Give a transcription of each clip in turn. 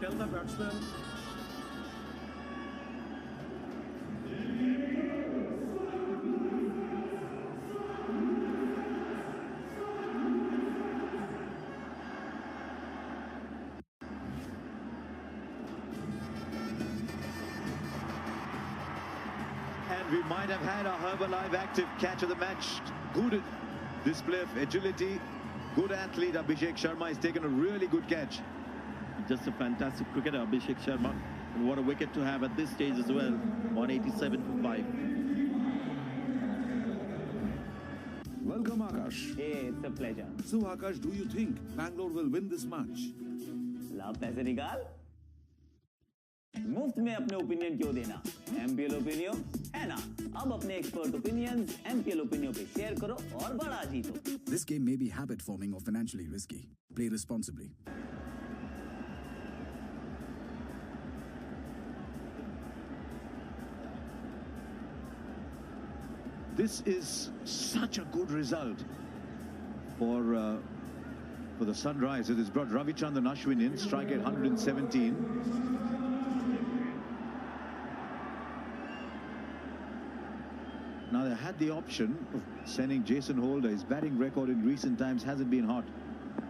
IPL का batsman And we might have had our Herbalife active catch of the match. Good display of agility. Good athlete Abhishek Sharma has taken a really good catch. Just a fantastic cricketer, Abhishek Sharma. And what a wicket to have at this stage as well. 187 for 5. Welcome, Akash. Hey, it's a pleasure. So, Akash, do you think Bangalore will win this match? ला पैसे निकाल मुफ्त में अपने opinion क्यों देना MPL opinion है ना अब अपने एक्सपर्ट ओपिनियंस MPL ओपिनियन पे शेयर करो और बड़ा जीतो This game may be habit forming or financially risky. Play responsibly. This is such a good result for the Sunrisers. It's brought Ravichandran Ashwin in, strike at 117. Now they had the option of sending Jason Holder. His batting record in recent times hasn't been hot,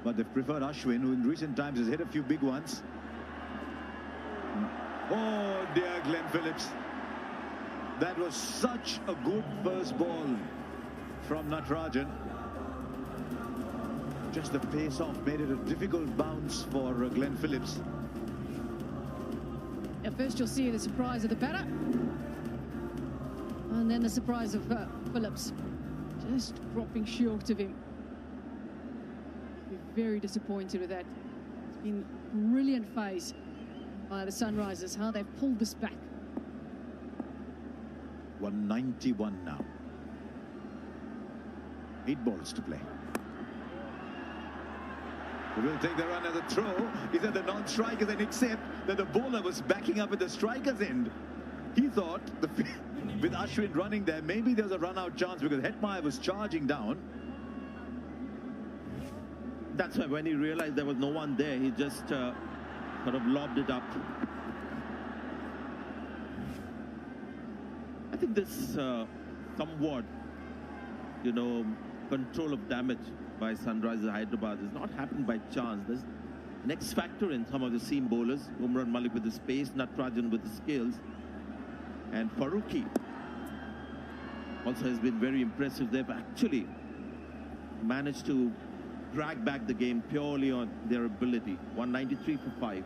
but they've preferred Ashwin, who in recent times has hit a few big ones. Oh dear, Glenn Phillips. That was such a good first ball from Natarajan. Just the pace off made it a difficult bounce for Glenn Phillips. At first you'll see the surprise of the batter. And then the surprise of Phillips. Just dropping short of him. Be very disappointed with that. It's been a brilliant phase by the Sunrisers, how they've pulled this back. 191 now. 8 balls to play. He will take the run as a throw. He said the non-strikers, and except that the bowler was backing up at the striker's end. He thought with Ashwin running there, maybe there was a run-out chance because Hetmeyer was charging down. That's why when he realized there was no one there, he just sort of lobbed it up. I think this somewhat, control of damage by Sunrisers Hyderabad has not happened by chance. There's an X factor in some of the seam bowlers. Umran Malik with the space, Natarajan with the skills, and Farooqi also has been very impressive. They've actually managed to drag back the game purely on their ability. 193 for 5.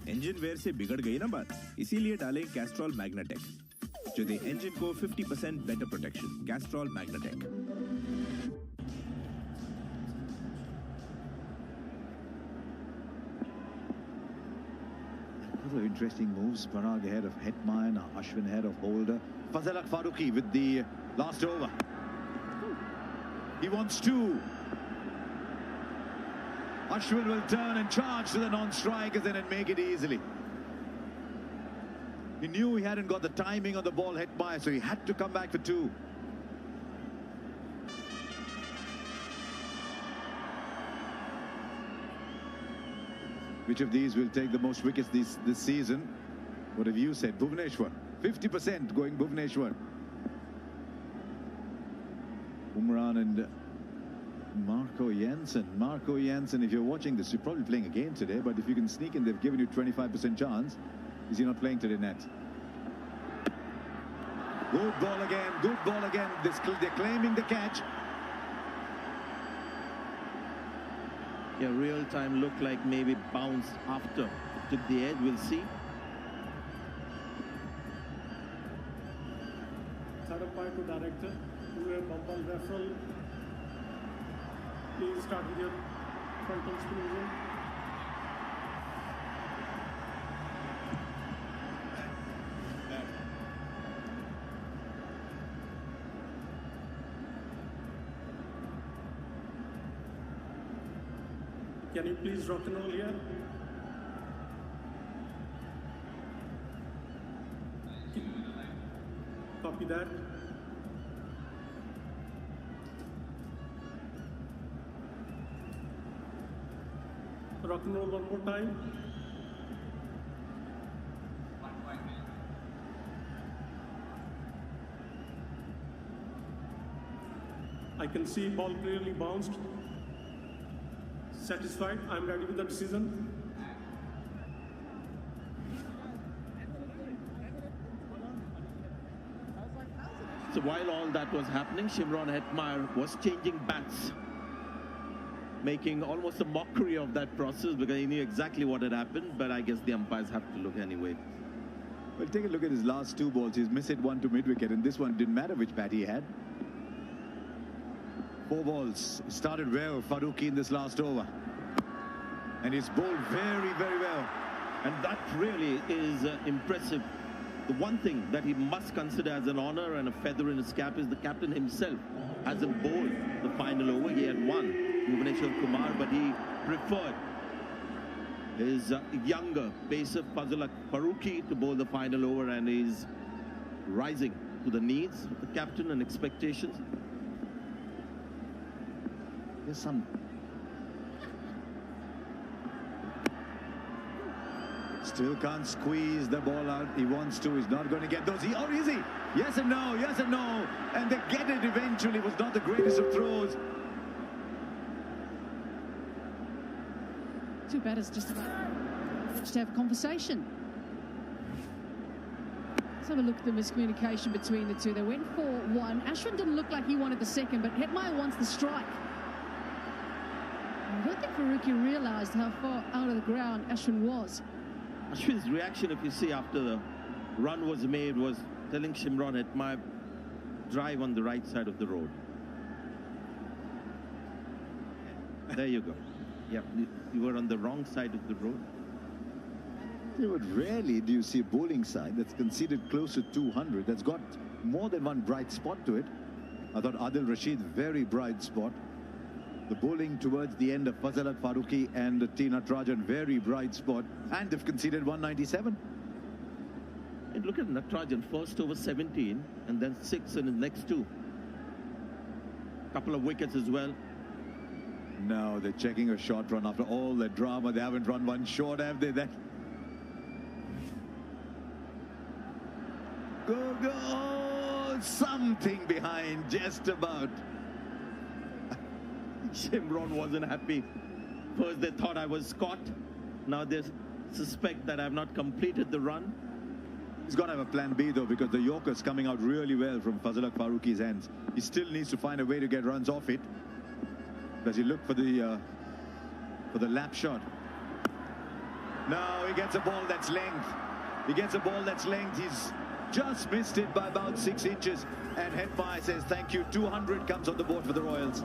Engine where से बिगड़ गई ना बात, इसीलिए डालें Castrol मैग्नेटेक जो दे engine को 50% better protection. Castrol Magnatec. Couple of interesting moves. Parag ahead of Hetmeyer, now Ashwin ahead of Holder. Fazal Farooqi with the last over. He wants two. Ashwin will turn and charge to the non-strikers and make it easily. He knew he hadn't got the timing on the ball, Hetmeyer, so he had to come back for two. Which of these will take the most wickets this season? What have you said? Bhuvneshwar. 50% going Bhuvneshwar. Umran and Marco Jansen. Marco Jansen, if you're watching this, you're probably playing a game today, but if you can sneak in, they've given you 25% chance. Is he not playing today, Nat? Good ball again, good ball again. They're claiming the catch. Yeah, real time looked like maybe bounced after it took the edge. We'll see. Third umpire to director, who have bumble referral. Please start with your front on screen. Can you please rock and roll here? Copy that. Rock and roll one more time. I can see ball clearly bounced. Satisfied. I'm ready with the decision. So while all that was happening, Shimron Hetmyer was changing bats, making almost a mockery of that process because he knew exactly what had happened, but I guess the umpires have to look anyway. Well, take a look at his last two balls. He's missed it one to mid-wicket, and this one didn't matter which bat he had. 4 balls. Started well, Farooqi, in this last over. And he's bowled very, very well. And that really is impressive. The one thing that he must consider as an honor and a feather in his cap is the captain himself hasn't bowled the final over. He had won Bhuvaneshwar Kumar, but he preferred his younger pacer Fazlul Farooqi to bowl the final over, and he's rising to the needs of the captain and expectations. There's some... Still can't squeeze the ball out. He wants to. He's not going to get those. Or is he? Yes and no. Yes and no. And they get it eventually. Was not the greatest of throws. Two batters just about to have a conversation. Let's have a look at the miscommunication between the two. They went for one. Ashwin didn't look like he wanted the second, but Hetmyer wants the strike. I don't think Farooqi realised how far out of the ground Ashwin was. Ashwin's reaction, if you see, after the run was made, was telling Shimron Hetmyer, drive on the right side of the road. There you go. Yeah, you were on the wrong side of the road. Rarely do you see a bowling side that's conceded close to 200, that's got more than one bright spot to it. I thought Adil Rashid, very bright spot. The bowling towards the end of Fazlul Farooqi and T. Natarajan, very bright spot. And they've conceded 197. And look at Natarajan, first over 17 and then 6 in the next 2. Couple of wickets as well. No, they're checking a short run after all the drama. They haven't run one short, have they? That go, oh, something behind, just about. Shimron wasn't happy. First they thought I was caught. Now they suspect that I've not completed the run. He's got to have a plan B though, because the Yorker's coming out really well from Fazlul Farooqi's hands. He still needs to find a way to get runs off it. Does he look for the lap shot? No, he gets a ball that's length. He gets a ball that's length. He's just missed it by about 6 inches. And Hetmyer says thank you. 200 comes on the board for the Royals.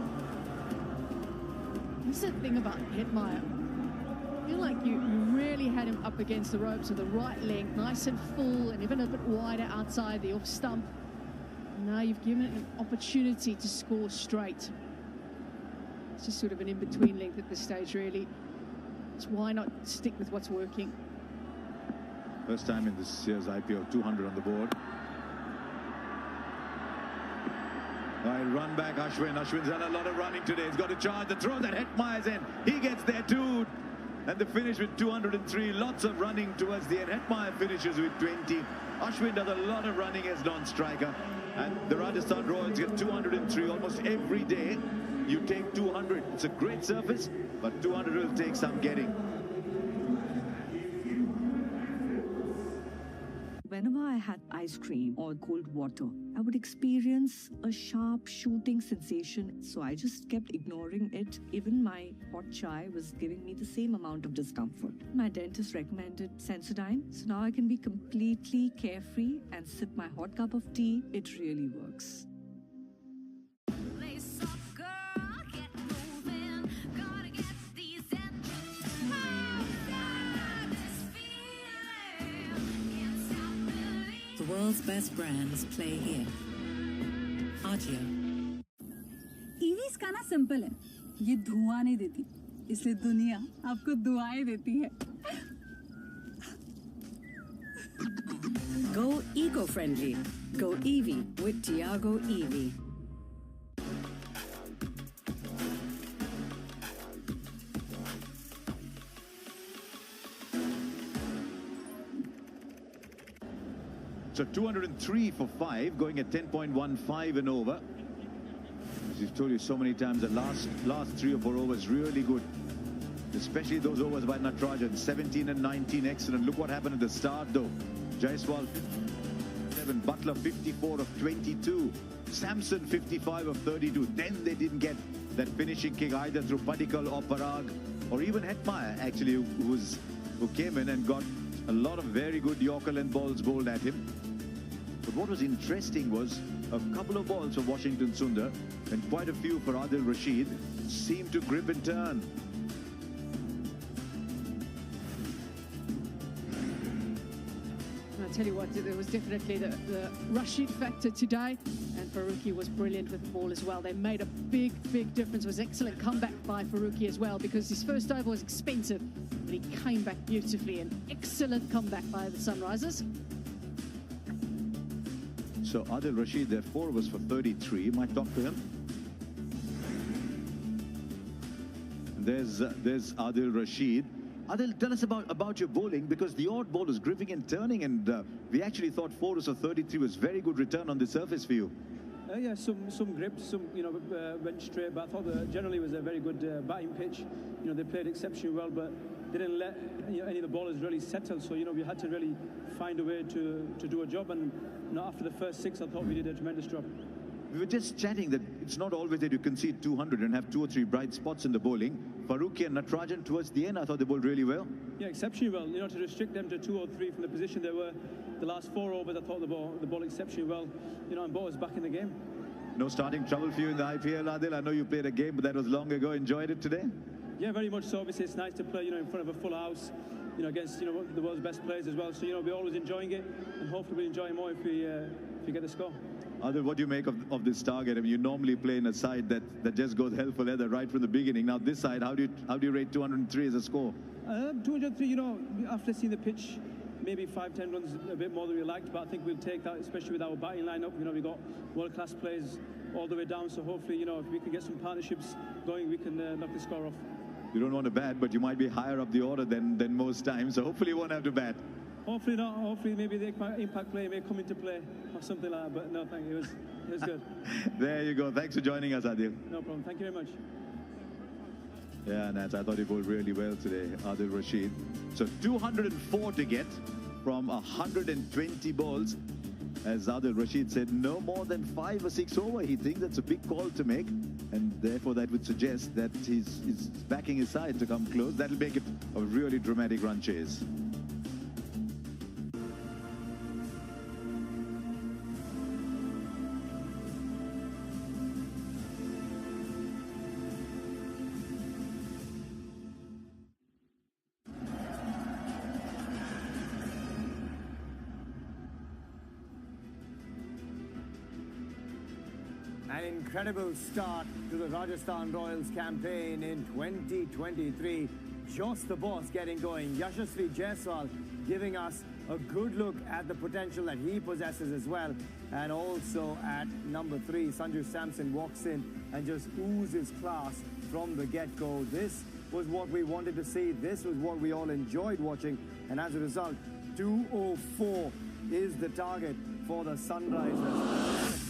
This is the thing about Hetmyer. I feel like you really had him up against the ropes with the right length, nice and full, and even a bit wider outside the off stump. And now you've given it an opportunity to score straight. It's just sort of an in-between length at this stage, really. So why not stick with what's working? First time in this year's IPL, 200 on the board. Right, run back Ashwin. Ashwin's done a lot of running today. He's got to charge the throw that Hetmyer's in. He gets there too. And the finish with 203. Lots of running towards the end. Hetmyer finishes with 20. Ashwin does a lot of running as non-striker. And the Rajasthan Royals get 203 almost every day. You take 200. It's a great surface, but 200 will take some getting. Whenever I had ice cream or cold water, I would experience a sharp shooting sensation, so I just kept ignoring it. Even my hot chai was giving me the same amount of discomfort. My dentist recommended Sensodyne, so now I can be completely carefree and sip my hot cup of tea. It really works. The world's best brands play here. Agio. EVs का ना simple है, ये धुआं नहीं देती, इसलिए दुनिया आपको दुआएं देती है। Go eco-friendly. Go EV with Tiago EV. So 203 for 5, going at 10.15 and over. As we've told you so many times, the last 3 or 4 overs really good. Especially those overs by Natarajan, 17 and 19, excellent. Look what happened at the start though. Jaiswal 7, Butler 54 of 22, Samson 55 of 32. Then they didn't get that finishing kick either through Padikkal or Parag or even Hetmeyer actually, who came in and got a lot of very good Yorker length balls bowled at him. But what was interesting was a couple of balls for Washington Sundar and quite a few for Adil Rashid seemed to grip and turn. I tell you what, there was definitely the Rashid factor today, and Farooqi was brilliant with the ball as well. They made a big difference. It was an excellent comeback by Farooqi as well, because his first over was expensive, but he came back beautifully. An excellent comeback by the Sunrisers. So Adil Rashid, their 4 was for 33. Might talk to him. There's Adil Rashid. Adil, tell us about your bowling, because the odd ball was gripping and turning, and we actually thought 4 for 33 was very good return on the surface for you. Yeah, some grips, some went straight, but I thought generally it was a very good batting pitch. They played exceptionally well, but they didn't let any of the bowlers really settle. So we had to really find a way to do a job, and after the first 6, I thought we did a tremendous job. We were just chatting that it's not always that you concede 200 and have 2 or 3 bright spots in the bowling. Farooqi and Natarajan towards the end, I thought they bowled really well. Yeah, exceptionally well. To restrict them to 2 or 3 from the position they were the last 4 overs, I thought the ball exceptionally well. And bowlers back in the game. No starting trouble for you in the IPL, Adil. I know you played a game, but that was long ago. Enjoyed it today? Yeah, very much so. Obviously, it's nice to play, in front of a full house, against, the world's best players as well. So, we're always enjoying it, and hopefully we'll enjoy more if we get the score. Adil, what do you make of this target? I mean, you normally play in a side that just goes hell for leather right from the beginning. Now this side, how do you rate 203 as a score? 203, after seeing the pitch, maybe 5-10 runs a bit more than we liked, but I think we'll take that, especially with our batting lineup. We've got world-class players all the way down, so hopefully, if we can get some partnerships going, we can knock the score off. You don't want to bat, but you might be higher up the order than most times, so hopefully you won't have to bat. Hopefully not. Hopefully maybe the impact play may come into play or something like that. But no, thank you. It was good. There you go. Thanks for joining us, Adil. No problem. Thank you very much. Yeah, Nats, I thought he bowled really well today, Adil Rashid. So 204 to get from 120 balls. As Adil Rashid said, no more than 5 or 6 over. He thinks that's a big call to make, and therefore that would suggest that he's backing his side to come close. That'll make it a really dramatic run chase. An incredible start to the Rajasthan Royals campaign in 2023. Just the boss getting going. Yashasvi Jaiswal giving us a good look at the potential that he possesses as well. And also at number 3, Sanju Samson walks in and just oozes class from the get-go. This was what we wanted to see. This was what we all enjoyed watching. And as a result, 204 is the target for the Sunrisers.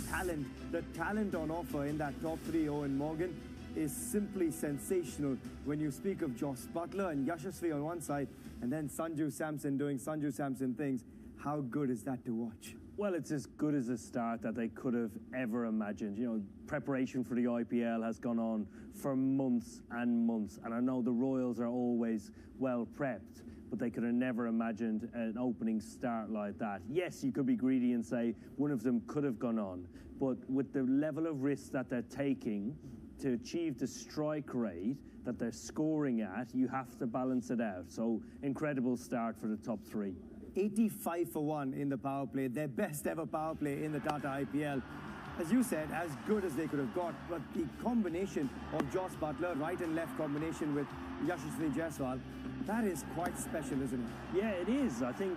The talent on offer in that top 3, Owen Morgan, is simply sensational. When you speak of Josh Butler and Yashasvi on one side, and then Sanju Samson doing Sanju Samson things, how good is that to watch? Well, it's as good as a start that they could have ever imagined. Preparation for the IPL has gone on for months and months, and I know the Royals are always well prepped, but they could have never imagined an opening start like that. Yes, you could be greedy and say one of them could have gone on, but with the level of risk that they're taking to achieve the strike rate that they're scoring at, you have to balance it out. So, incredible start for the top 3. 85 for 1 in the power play, their best ever power play in the Tata IPL. as you said, as good as they could have got. But the combination of Jos Buttler, right and left combination with Yashasvi Jaiswal, that is quite special, isn't it? Yeah, it is. I think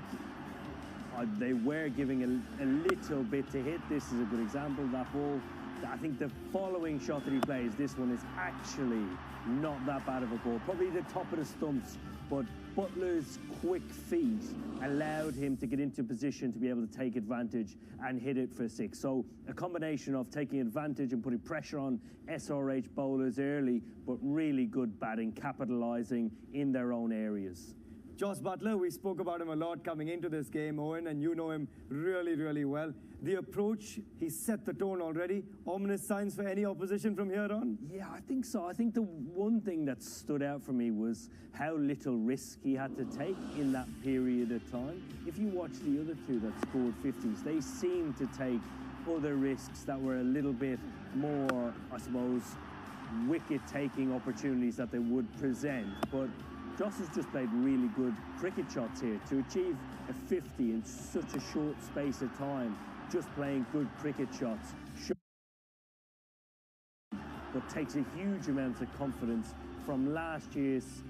they were giving a little bit to hit. This is a good example of that ball. I think the following shot that he plays, this one is actually not that bad of a ball. Probably the top of the stumps, but Butler's quick feet allowed him to get into position to be able to take advantage and hit it for 6. So a combination of taking advantage and putting pressure on SRH bowlers early, but really good batting, capitalising in their own areas. Jos Buttler, we spoke about him a lot coming into this game, Owen, and you know him really, really well. The approach, he set the tone already. Ominous signs for any opposition from here on? Yeah, I think so. I think the one thing that stood out for me was how little risk he had to take in that period of time. If you watch the other two that scored 50s, they seemed to take other risks that were a little bit more, I suppose, wicket-taking opportunities that they would present. But Jos has just played really good cricket shots here. To achieve a 50 in such a short space of time, just playing good cricket shots, but takes a huge amount of confidence from last year's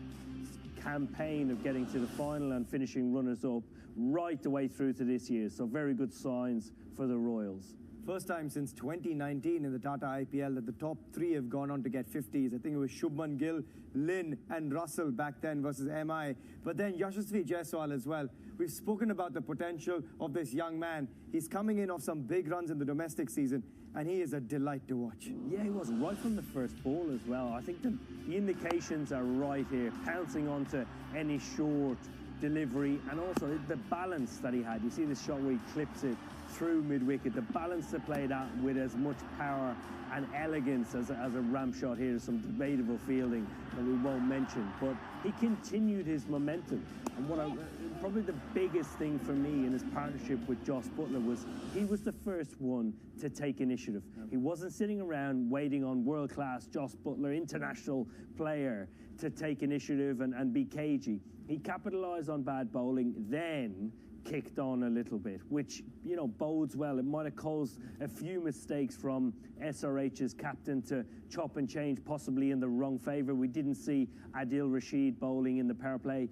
campaign of getting to the final and finishing runners-up right the way through to this year. So very good signs for the Royals. First time since 2019 in the Tata IPL that the top 3 have gone on to get 50s. I think it was Shubman Gill, Lynn and Russell back then versus MI. But then Yashasvi Jaiswal as well. We've spoken about the potential of this young man. He's coming in off some big runs in the domestic season, and he is a delight to watch. Yeah, he was right from the first ball as well. I think the indications are right here, pouncing onto any short delivery, and also the balance that he had. You see the shot where he clips it through mid-wicket, the balance to play that with as much power and elegance as a ramp shot here. Some debatable fielding that we won't mention, but he continued his momentum. And probably the biggest thing for me in his partnership with Jos Buttler was he was the first one to take initiative. He wasn't sitting around waiting on world-class Jos Buttler, international player, to take initiative and be cagey. He capitalised on bad bowling, then kicked on a little bit, which, you know, bodes well. It might have caused a few mistakes from SRH's captain to chop and change, possibly in the wrong favour. We didn't see Adil Rashid bowling in the power play.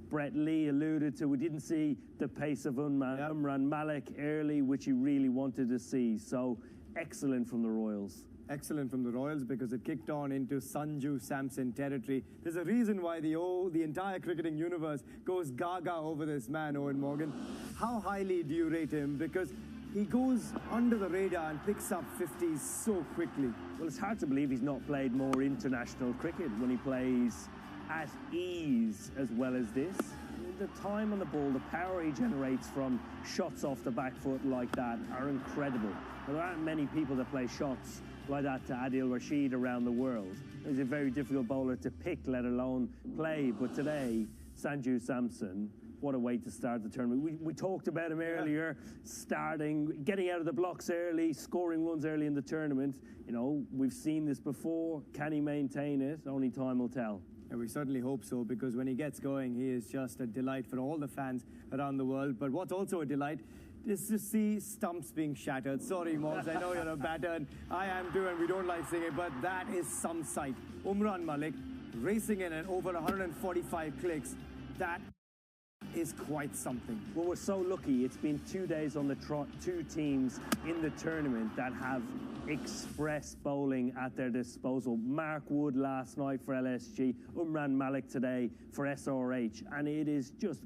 Brett Lee alluded to, we didn't see the pace of Umran Malik early, which he really wanted to see. So excellent from the Royals. Excellent from the Royals, because it kicked on into Sanju Samson territory. There's a reason why the entire cricketing universe goes gaga over this man, Owen Morgan. How highly do you rate him? Because he goes under the radar and picks up 50s so quickly. Well, it's hard to believe he's not played more international cricket when he plays at ease as well as this. The time on the ball, the power he generates from shots off the back foot like that are incredible. There aren't many people that play shots like that to Adil Rashid around the world. He's a very difficult bowler to pick, let alone play. But today, Sanju Samson, what a way to start the tournament. We talked about him earlier, getting out of the blocks early, scoring runs early in the tournament. You know, we've seen this before. Can he maintain it? Only time will tell. And we certainly hope so, because when he gets going, he is just a delight for all the fans around the world. But what's also a delight is to see stumps being shattered. Sorry, Mobs, I know you're a batter, and I am too, and we don't like seeing it, but that is some sight. Umran Malik racing in at over 145 clicks. That is quite something. Well, we're so lucky. It's been 2 days on the trot, 2 teams in the tournament that have express bowling at their disposal. Mark Wood last night for LSG, Umran Malik today for SRH, and it is just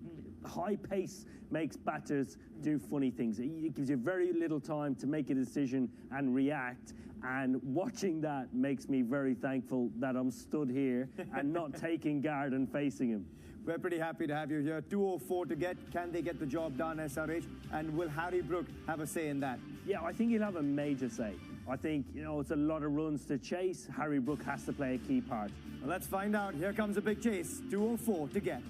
high pace makes batters do funny things. It gives you very little time to make a decision and react, and watching that makes me very thankful that I'm stood here and not taking guard and facing him. We're pretty happy to have you here. 204 to get. Can they get the job done, SRH? And will Harry Brook have a say in that? Yeah, I think he'll have a major say. I think, you know, it's a lot of runs to chase. Harry Brook has to play a key part. Well, let's find out. Here comes a big chase. 204 to get.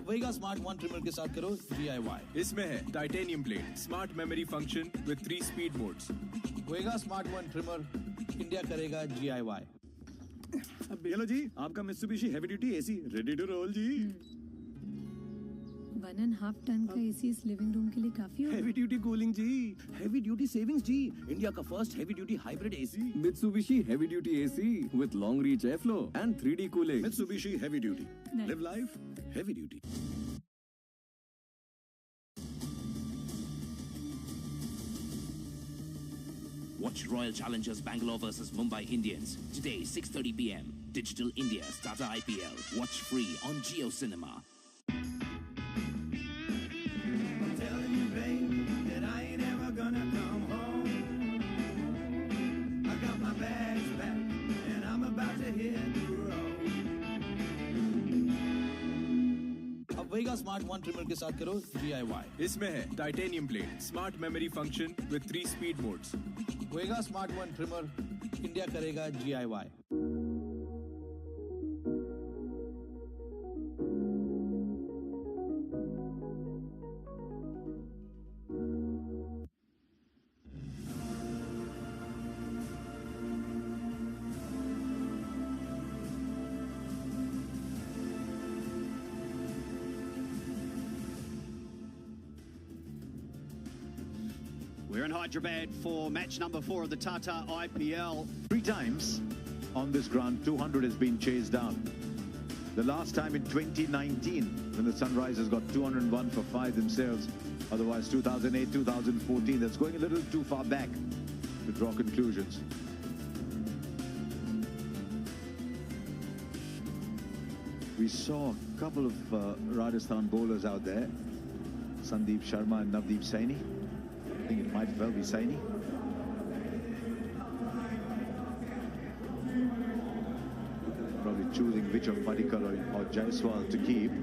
अब वेगा smart one trimmer के साथ करो DIY। इसमें है titanium plate, smart memory function with 3 speed modes. Vega smart one trimmer India करेगा DIY। अब ये लो जी, आपका Mitsubishi heavy duty AC ready to roll जी। 1.5 टन का AC इस लिविंग रूम के लिए काफी होगा। हेवी ड्यूटी कूलिंग जी, हेवी ड्यूटी सेविंग्स जी, इंडिया का first heavy duty hybrid AC। Mitsubishi heavy duty AC with long reach airflow and 3D cooling. Mitsubishi heavy duty. Nice. Live life heavy duty. Watch Royal Challengers Bangalore versus Mumbai Indians today 6:30 p.m. Digital India Starter IPL. Watch free on Jio Cinema. I'm telling you, babe, that I ain't ever gonna come home. I got my bags packed and I'm about to hit the road. अब वेगा smart one trimmer के साथ करो DIY। इसमें है titanium plate, smart memory function with 3 speed modes. Vega smart one trimmer India करेगा DIY। We're in Hyderabad for match number 4 of the Tata IPL. 3 times on this ground, 200 has been chased down. The last time in 2019, when the Sunrisers got 201 for 5 themselves. Otherwise, 2008, 2014, that's going a little too far back to draw conclusions. We saw a couple of Rajasthan bowlers out there, Sandeep Sharma and Navdeep Saini. I think it might well be Saini. Probably choosing which of Padikkal or Jaiswal to keep.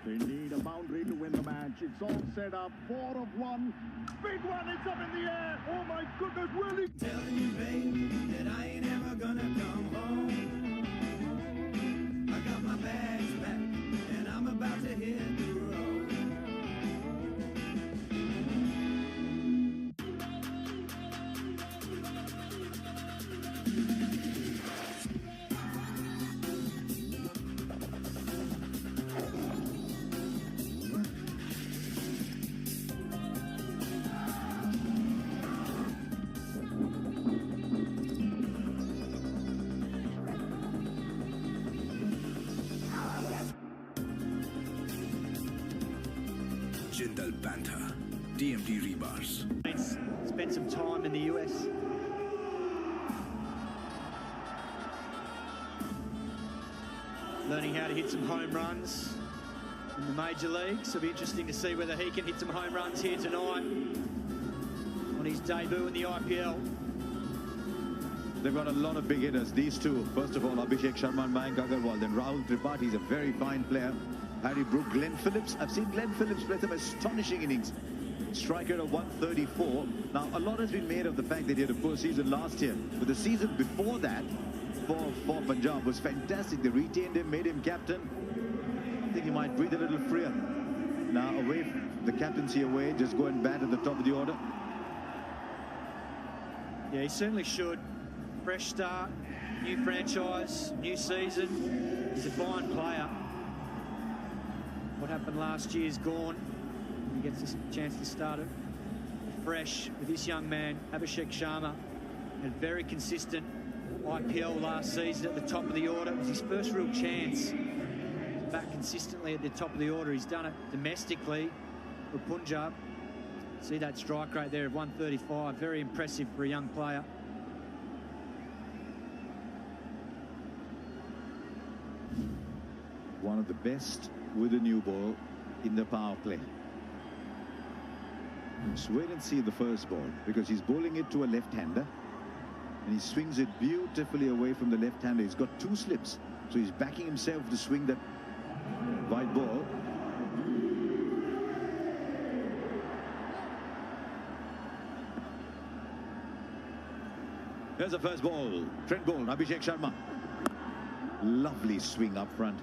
They need a boundary to win the match. It's all set up. 4 of 1. Big one. It's up in the air. Oh my goodness, really? Telling you, babe, that I ain't ever gonna come home. I got my bags packed and I'm about to hit the road. Jindal Panther, TMT rebars. Spent some time in the US. Learning how to hit some home runs in the major leagues. It'll be interesting to see whether he can hit some home runs here tonight on his debut in the IPL. They've got a lot of big hitters, these two. First of all, Abhishek Sharma and Mayank Agarwal. Then Rahul Tripathi is a very fine player. Harry Brook, Glenn Phillips. I've seen Glenn Phillips play some astonishing innings. Striker of 134. Now, a lot has been made of the fact that he had a poor season last year. But the season before that, for Punjab, was fantastic. They retained him, made him captain. I think he might breathe a little freer. Now, away, the captaincy away, just go and bat at the top of the order. Yeah, he certainly should. Fresh start, new franchise, new season. He's a fine player. What happened last year's gone. He gets a chance to start it fresh with this young man, Abhishek Sharma. And very consistent IPL last season at the top of the order. It was his first real chance. Back consistently at the top of the order. He's done it domestically for Punjab. See that strike rate there of 135. Very impressive for a young player. One of the best with a new ball in the power play. Let's wait and see the first ball, because he's bowling it to a left-hander. And he swings it beautifully away from the left-hander. He's got two slips, so he's backing himself to swing that wide ball. Here's the first ball. Trent Boult, Abhishek Sharma. Lovely swing up front.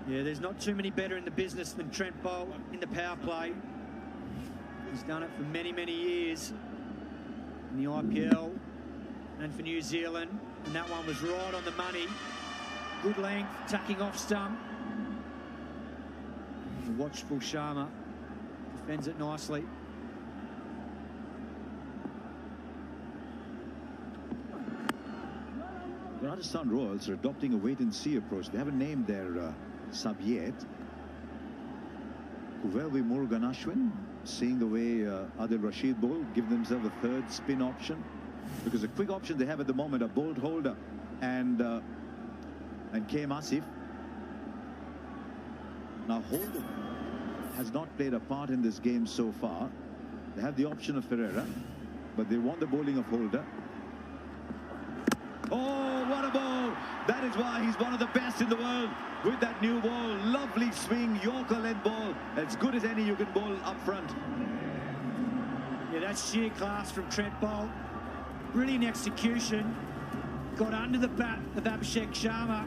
Yeah, there's not too many better in the business than Trent Boult in the power play. He's done it for many, many years in the IPL and for New Zealand. And that one was right on the money. Good length, tacking off stump. The watchful Sharma defends it nicely. The Rajasthan Royals are adopting a wait-and-see approach. They haven't named their sub yet. Could well be Murugan Ashwin, seeing the way Adil Rashid bowled, give themselves a third spin option, because the quick option they have at the moment are Bolt Holder and K. Asif. Now Holder has not played a part in this game so far. They have the option of Ferreira, but they want the bowling of Holder. Oh, what a ball! That is why he's one of the best in the world with that new ball. Lovely swing, Yorker-led ball. As good as any you can bowl up front. Yeah, that's sheer class from Trent Boult. Brilliant execution. Got under the bat of Abhishek Sharma.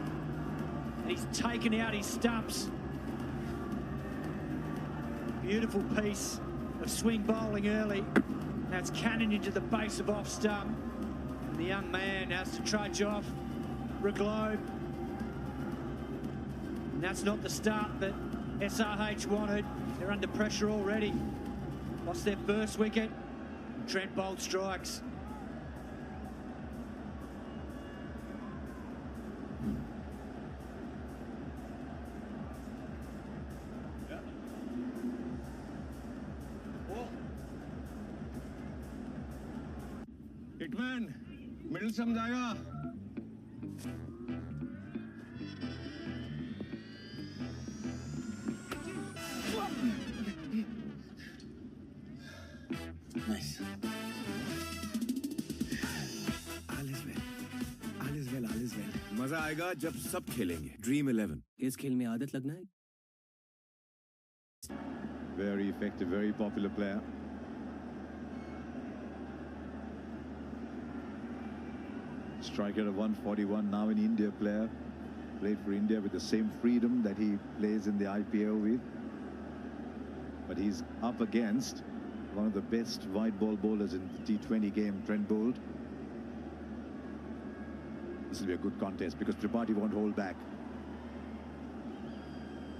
And he's taken out his stumps. Beautiful piece of swing bowling early. That's cannon into the base of off stump. And the young man has to trudge off for a globe. And that's not the start that SRH wanted. They're under pressure already. Lost their first wicket. Trent Boult strikes. Hitman, middle समझाएगा. Nice. All is well. All is well. All is well. मजा आएगा जब सब खेलेंगे. Dream 11. इस खेल में आदत लगना है. Very effective, very popular player. Striker of 141, now an India player. Played for India with the same freedom that he plays in the IPL with. But he's up against one of the best wide ball bowlers in the T20 game, Trent Boult. This will be a good contest because Tripathi won't hold back.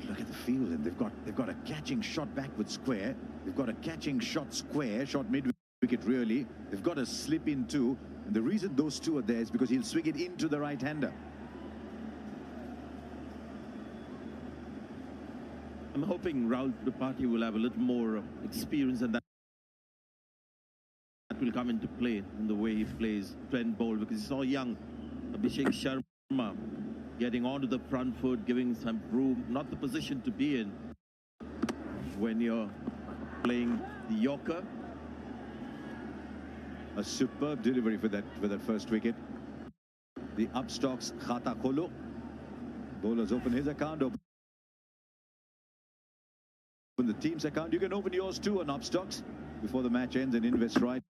Look at the field, and they've got a catching shot backward square. They've got a catching shot square, shot mid-wicket really. They've got a slip in too. And the reason those two are there is because he'll swing it into the right-hander. I'm hoping Rahul Tripathi will have a little more experience, and that will come into play in the way he plays Trent Boult, because he's so young. Abhishek Sharma getting onto the front foot, giving some room, not the position to be in when you're playing the Yorker. A superb delivery for that first wicket. The upstocks Khata Kholo. Bowlers open his account, open the team's account. You can open yours too on upstocks before the match ends and invest right.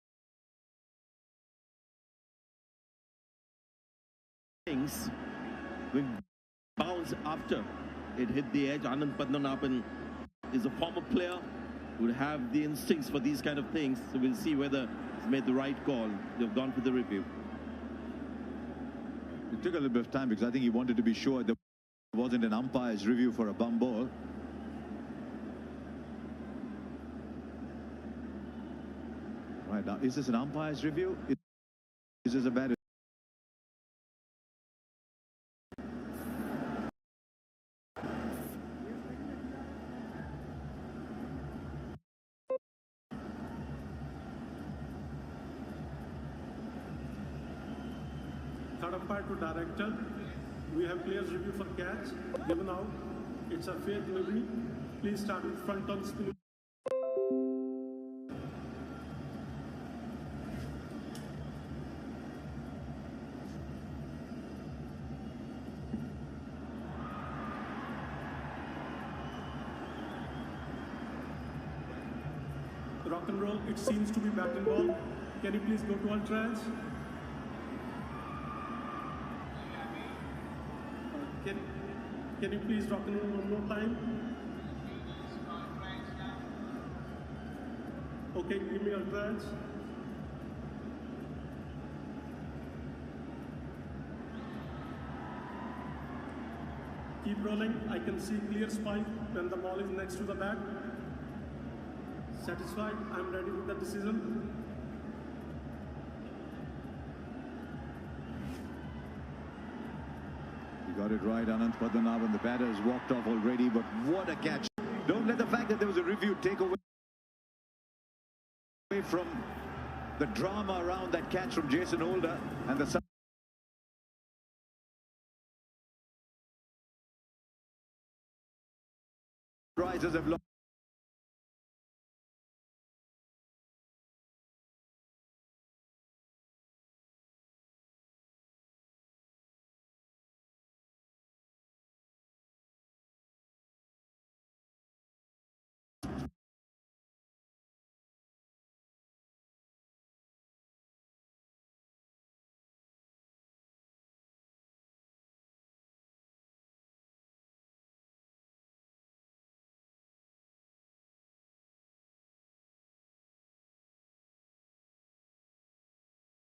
Things will bounce after it hit the edge. Anand Padmanabhan is a former player who would have the instincts for these kind of things. So we'll see whether he's made the right call. They've gone for the review. It took a little bit of time because I think he wanted to be sure there wasn't an umpire's review for a bum ball. Right now, is this an umpire's review? Is this a bad? Third umpire to director. We have players review for catch. Given out. It's a fair delivery. Please start with front on spin. rock and roll. It seems to be batting ball. Can you please go to all trials? Can you please rock and roll one more time? Okay, give me all trials. Keep rolling. I can see clear spike when the ball is next to the bat. Satisfied? I'm ready with the decision. He got it right, Anant Padmanabhan. The batter has walked off already, but what a catch. Don't let the fact that there was a review take away from the drama around that catch from Jason Holder and the Sunrisers have lost.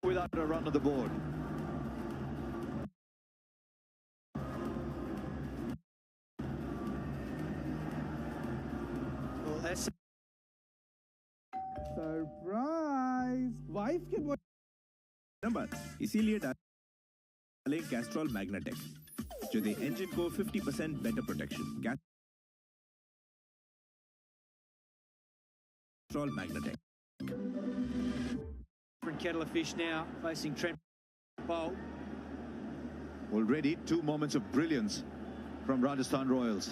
Without a run on the board. Well, that's surprise wife के बोल number इसीलिए डालें Castrol मैग्नेटेक जो दे engine को 50% better protection Castrol Magnatec kettle of fish now facing Trent Bolt. Already 2 moments of brilliance from Rajasthan Royals.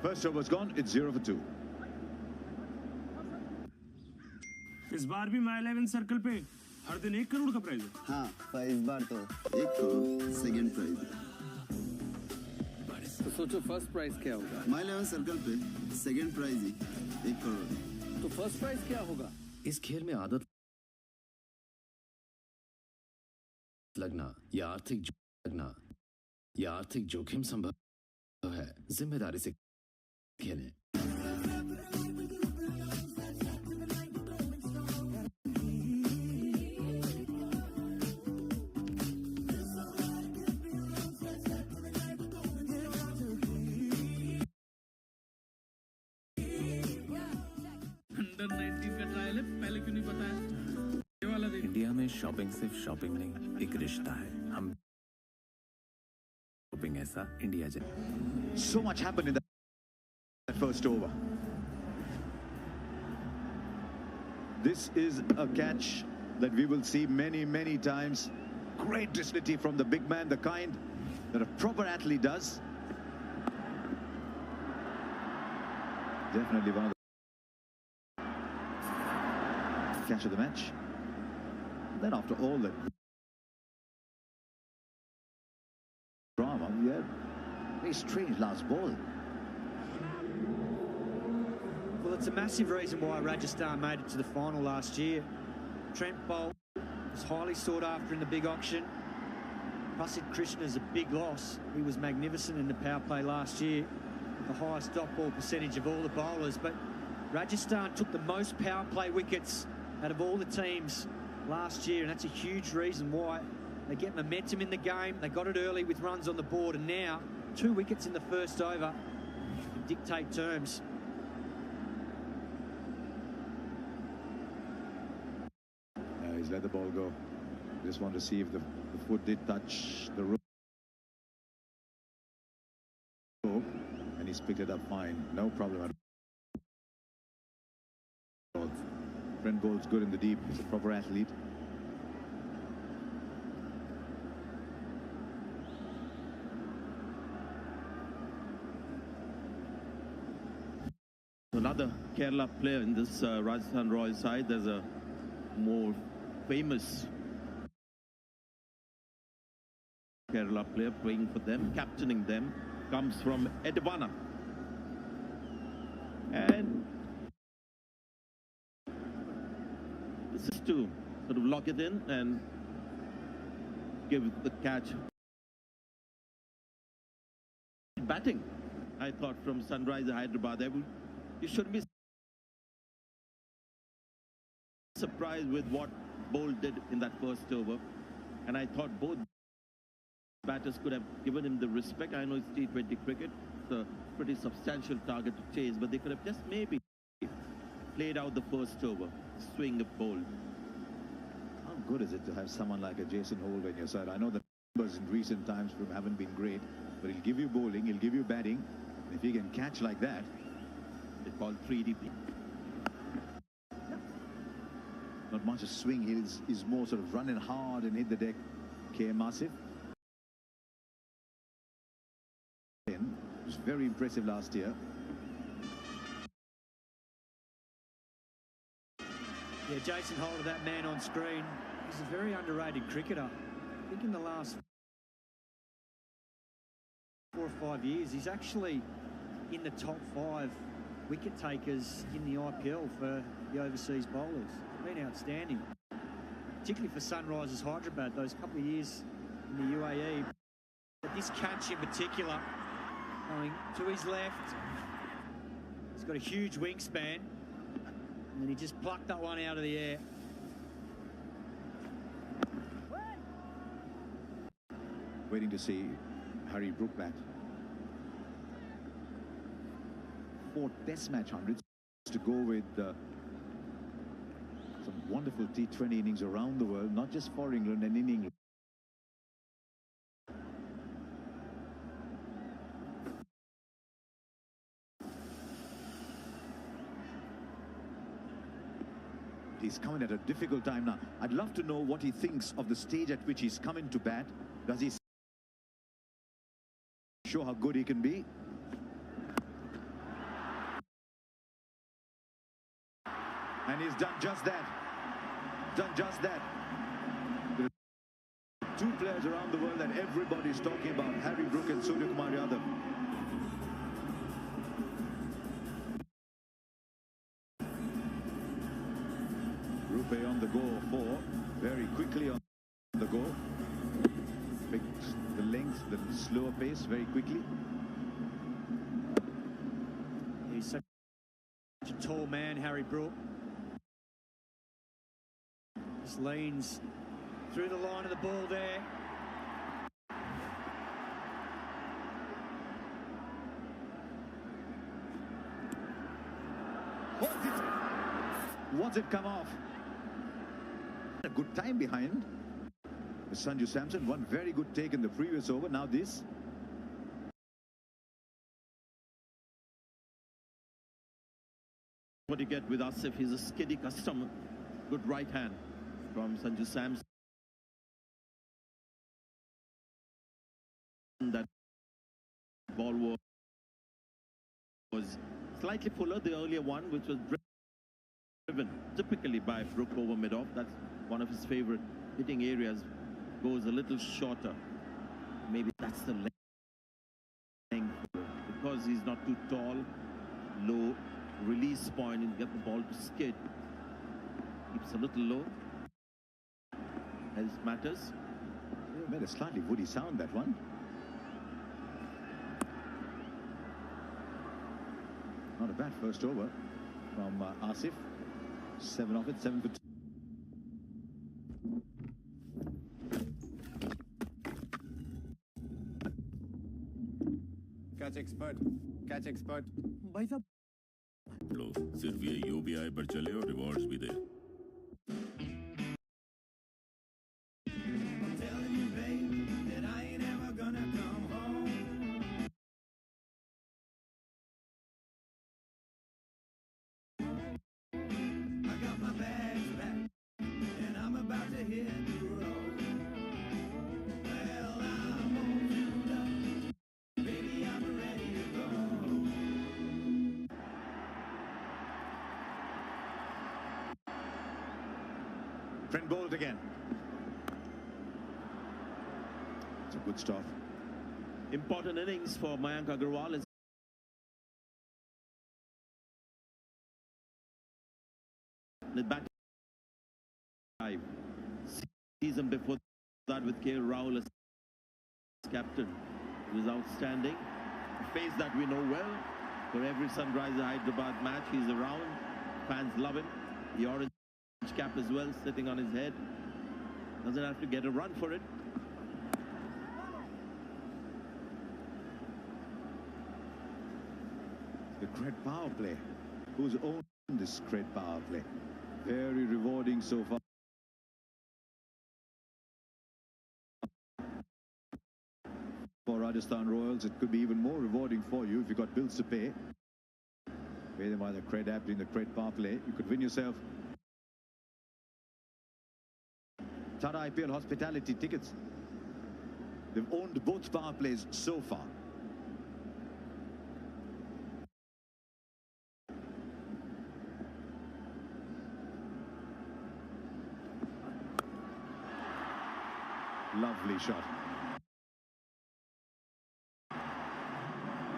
First over's gone, it's 0 for 2. इस बार भी my 11 circle पे हर दिन 1 करोड़ का प्राइज है। हाँ, इस बार तो 1 करोड़ सेकंड प्राइज है। तो सोचो फर्स्ट प्राइज क्या होगा? माय 11 सर्कल पे सेकंड प्राइज ही 1 करोड़। तो फर्स्ट प्राइज क्या होगा? इस खेल में आदत लगना या आर्थिक जोखिम संभव है। जिम्मेदारी से खेलें। इंडिया में शॉपिंग सिर्फ शॉपिंग नहीं, एक रिश्ता है। हम शॉपिंग ऐसा इंडिया जैसा। So much happened in that first over. This is a catch that we will see many times. Great dexterity from the big man, the kind that a proper athlete does. Definitely one of the catch of the match. Then after all that drama, we had a very strange last ball. Well, it's a massive reason why Rajasthan made it to the final last year. Trent Bolt was highly sought after in the big auction. Prasid Krishna's a big loss. He was magnificent in the power play last year, the highest dot ball percentage of all the bowlers. But Rajasthan took the most power play wickets out of all the teams last year, and that's a huge reason why they get momentum in the game. They got it early with runs on the board, and now 2 wickets in the first over can dictate terms. He's let the ball go. Just want to see if the foot did touch the rope, and he's picked it up fine. No problem at all. Trent Bolt's good in the deep. He's a proper athlete. Another Kerala player in this Rajasthan Royals side. There's a more famous Kerala player playing for them, captaining them, comes from Edvana. And this is to sort of lock it in and give the catch. Batting, I thought, from Sunrisers Hyderabad. You shouldn't be surprised with what Bowl did in that first over. And I thought both batters could have given him the respect. I know it's T20 cricket, it's a pretty substantial target to chase, but they could have just maybe played out the first over, swing of Bowl. How good is it to have someone like a Jason Holt on your side? I know the numbers in recent times haven't been great, but he'll give you bowling, he'll give you batting. If he can catch like that, they call 3DP. Not much a swing, he's more sort of running hard and hit the deck. KM Asif. It was very impressive last year. Yeah, Jason Holder, that man on screen, he's a very underrated cricketer. I think in the last 4 or 5 years, he's actually in the top 5 wicket takers in the IPL for the overseas bowlers. Been outstanding, particularly for Sunrisers Hyderabad those couple of years in the UAE. But this catch in particular, going to his left, he's got a huge wingspan, and then he just plucked that one out of the air. Waiting to see Harry Brook bat. 4 test match hundreds to go with some wonderful T20 innings around the world, not just for England and in England. He's coming at a difficult time now. I'd love to know what he thinks of the stage at which he's coming to bat. Does he show how good he can be? And he's done just that. Done just that. There are 2 players around the world that everybody's talking about, Harry Brook and Surya Kumar Yadav. Rupe on the go for, very quickly on the go. Picked the length, the slower pace very quickly. He's such a tall man, Harry Brook. Just leans through the line of the ball there. What's it come off? A good time behind. Sanju Samson, one very good take in the previous over. Now this. What you get with Asif, he's a steady customer. Good right hand from Sanju Samson. That ball was slightly fuller, the earlier one, which was driven typically by Brook over mid-off. That's one of his favorite hitting areas. Goes a little shorter. Maybe that's the length. Because he's not too tall, low release point and get the ball to skid. Keeps a little low. As matters. Yeah, made a slightly woody sound, that one. Not a bad first over from Asif. 7 off it, 7 for 2. Catch expert. Catch expert. भाई साहब लो सिर्फ ये UPI पर चले और rewards भी दे Trent bowled again. It's a Good stuff. Important innings for Mayank Agarwal. The batting season before that with KL Rahul as captain. He was outstanding. A face that we know well. For every Sunrisers Hyderabad match, he's around. Fans love him. The orange cap as well, sitting on his head. Doesn't have to get a run for it. The Cred power play. Who's owned this Cred power play? Very rewarding so far. For Rajasthan Royals, it could be even more rewarding for you if you've got bills to pay. Pay them by the Cred app doing the Cred power play. You could win yourself Tata IPL hospitality tickets. They've owned both power plays so far. Lovely shot.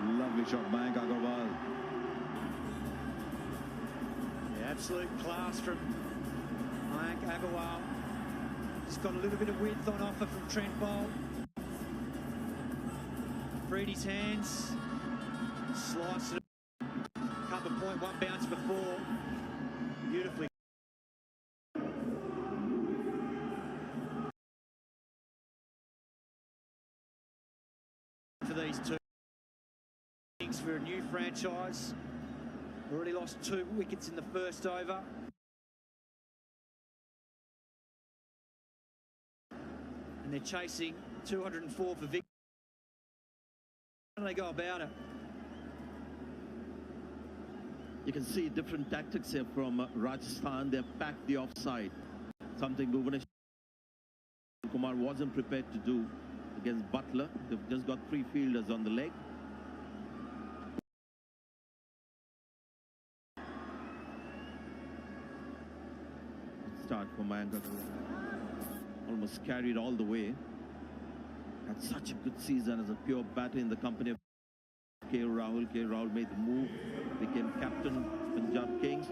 Lovely shot, Mayank Agarwal. Yeah, absolute class from Mayank Agarwal. Just got a little bit of width on offer from Trent Bolt. Freed his hands. Sliced it. Cover point, one bounce before. Beautifully. For these two innings for a new franchise. Already lost 2 wickets in the first over. And they're chasing 204 for victory. How do they go about it? You can see different tactics here from Rajasthan. They've packed the offside. Something Bhuvanesh Kumar wasn't prepared to do against Butler. They've just got 3 fielders on the leg. Start for Mayank Agarwal. Almost carried all the way. Had such a good season as a pure batter in the company of KL Rahul. KL Rahul made the move, became captain Punjab Kings.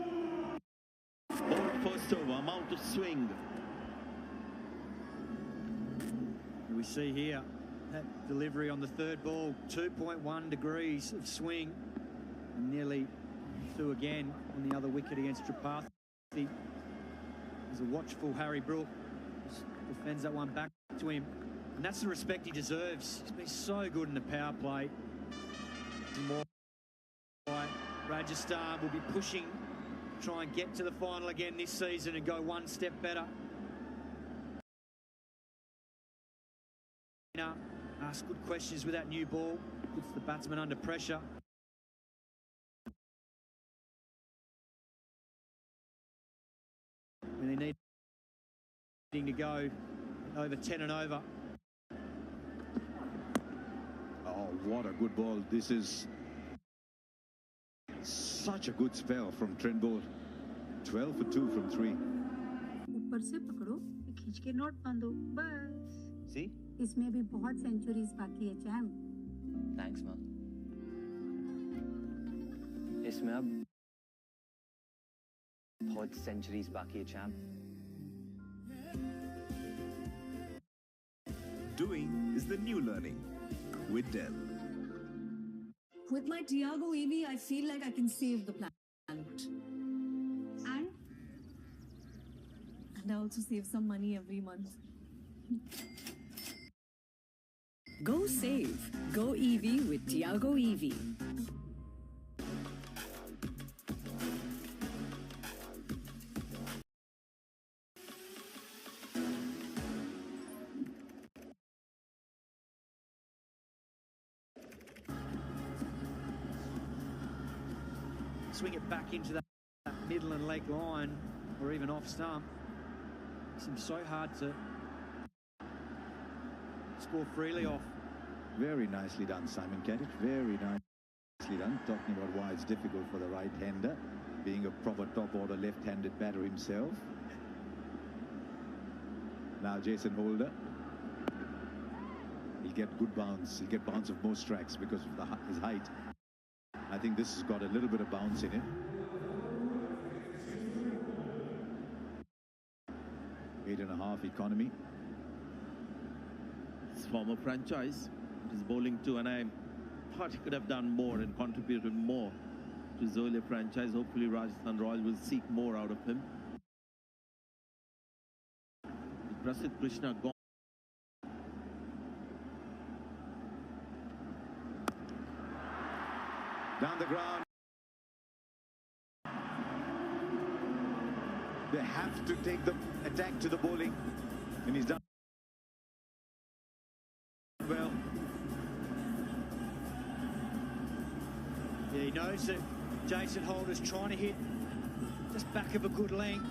Bolt first over, amount of swing. We see here that delivery on the third ball, 2.1 degrees of swing, and nearly 2 again on the other wicket against Tripathi. There's a watchful Harry Brook, defends that one back to him, and that's the respect he deserves. He's been so good in the power play. More Rajasthan will be pushing, try and get to the final again this season and go one step better. Ask good questions with that new ball, puts the batsman under pressure. And they need to go over 10 and over. Oh, what a good ball. This is such a good spell from Trent Bolt. 12 for 2 from 3. ऊपर से पकड़ो, खींच के note बांधो, बस। See? इसमें भी बहुत सेंचुरीज बाकी है चैम। Thanks, ma. इसमें अब बहुत सेंचुरीज बाकी है charm. Doing is the new learning with Dell. With my Tiago EV, I feel like I can save the planet. And I also save some money every month. Go save. Go EV with Tiago EV. Swing it back into that middle and leg line, or even off stump. Seems so hard to score freely off. Very nicely done, Simon Kentish. Very nicely done. Talking about why it's difficult for the right-hander, being a proper top-order left-handed batter himself. Now Jason Holder. He'll get good bounce. He'll get bounce of most strikes because of his height. I think this has got a little bit of bounce in it. Eight and a half economy. His former franchise is bowling too, and I thought he could have done more and contributed more to his earlier franchise. Hopefully Rajasthan Royals will seek more out of him. Prasidh Krishna gone. Down the ground. They have to take the attack to the bowling, and he's done well. Yeah, he knows that Jason Holder's trying to hit just back of a good length.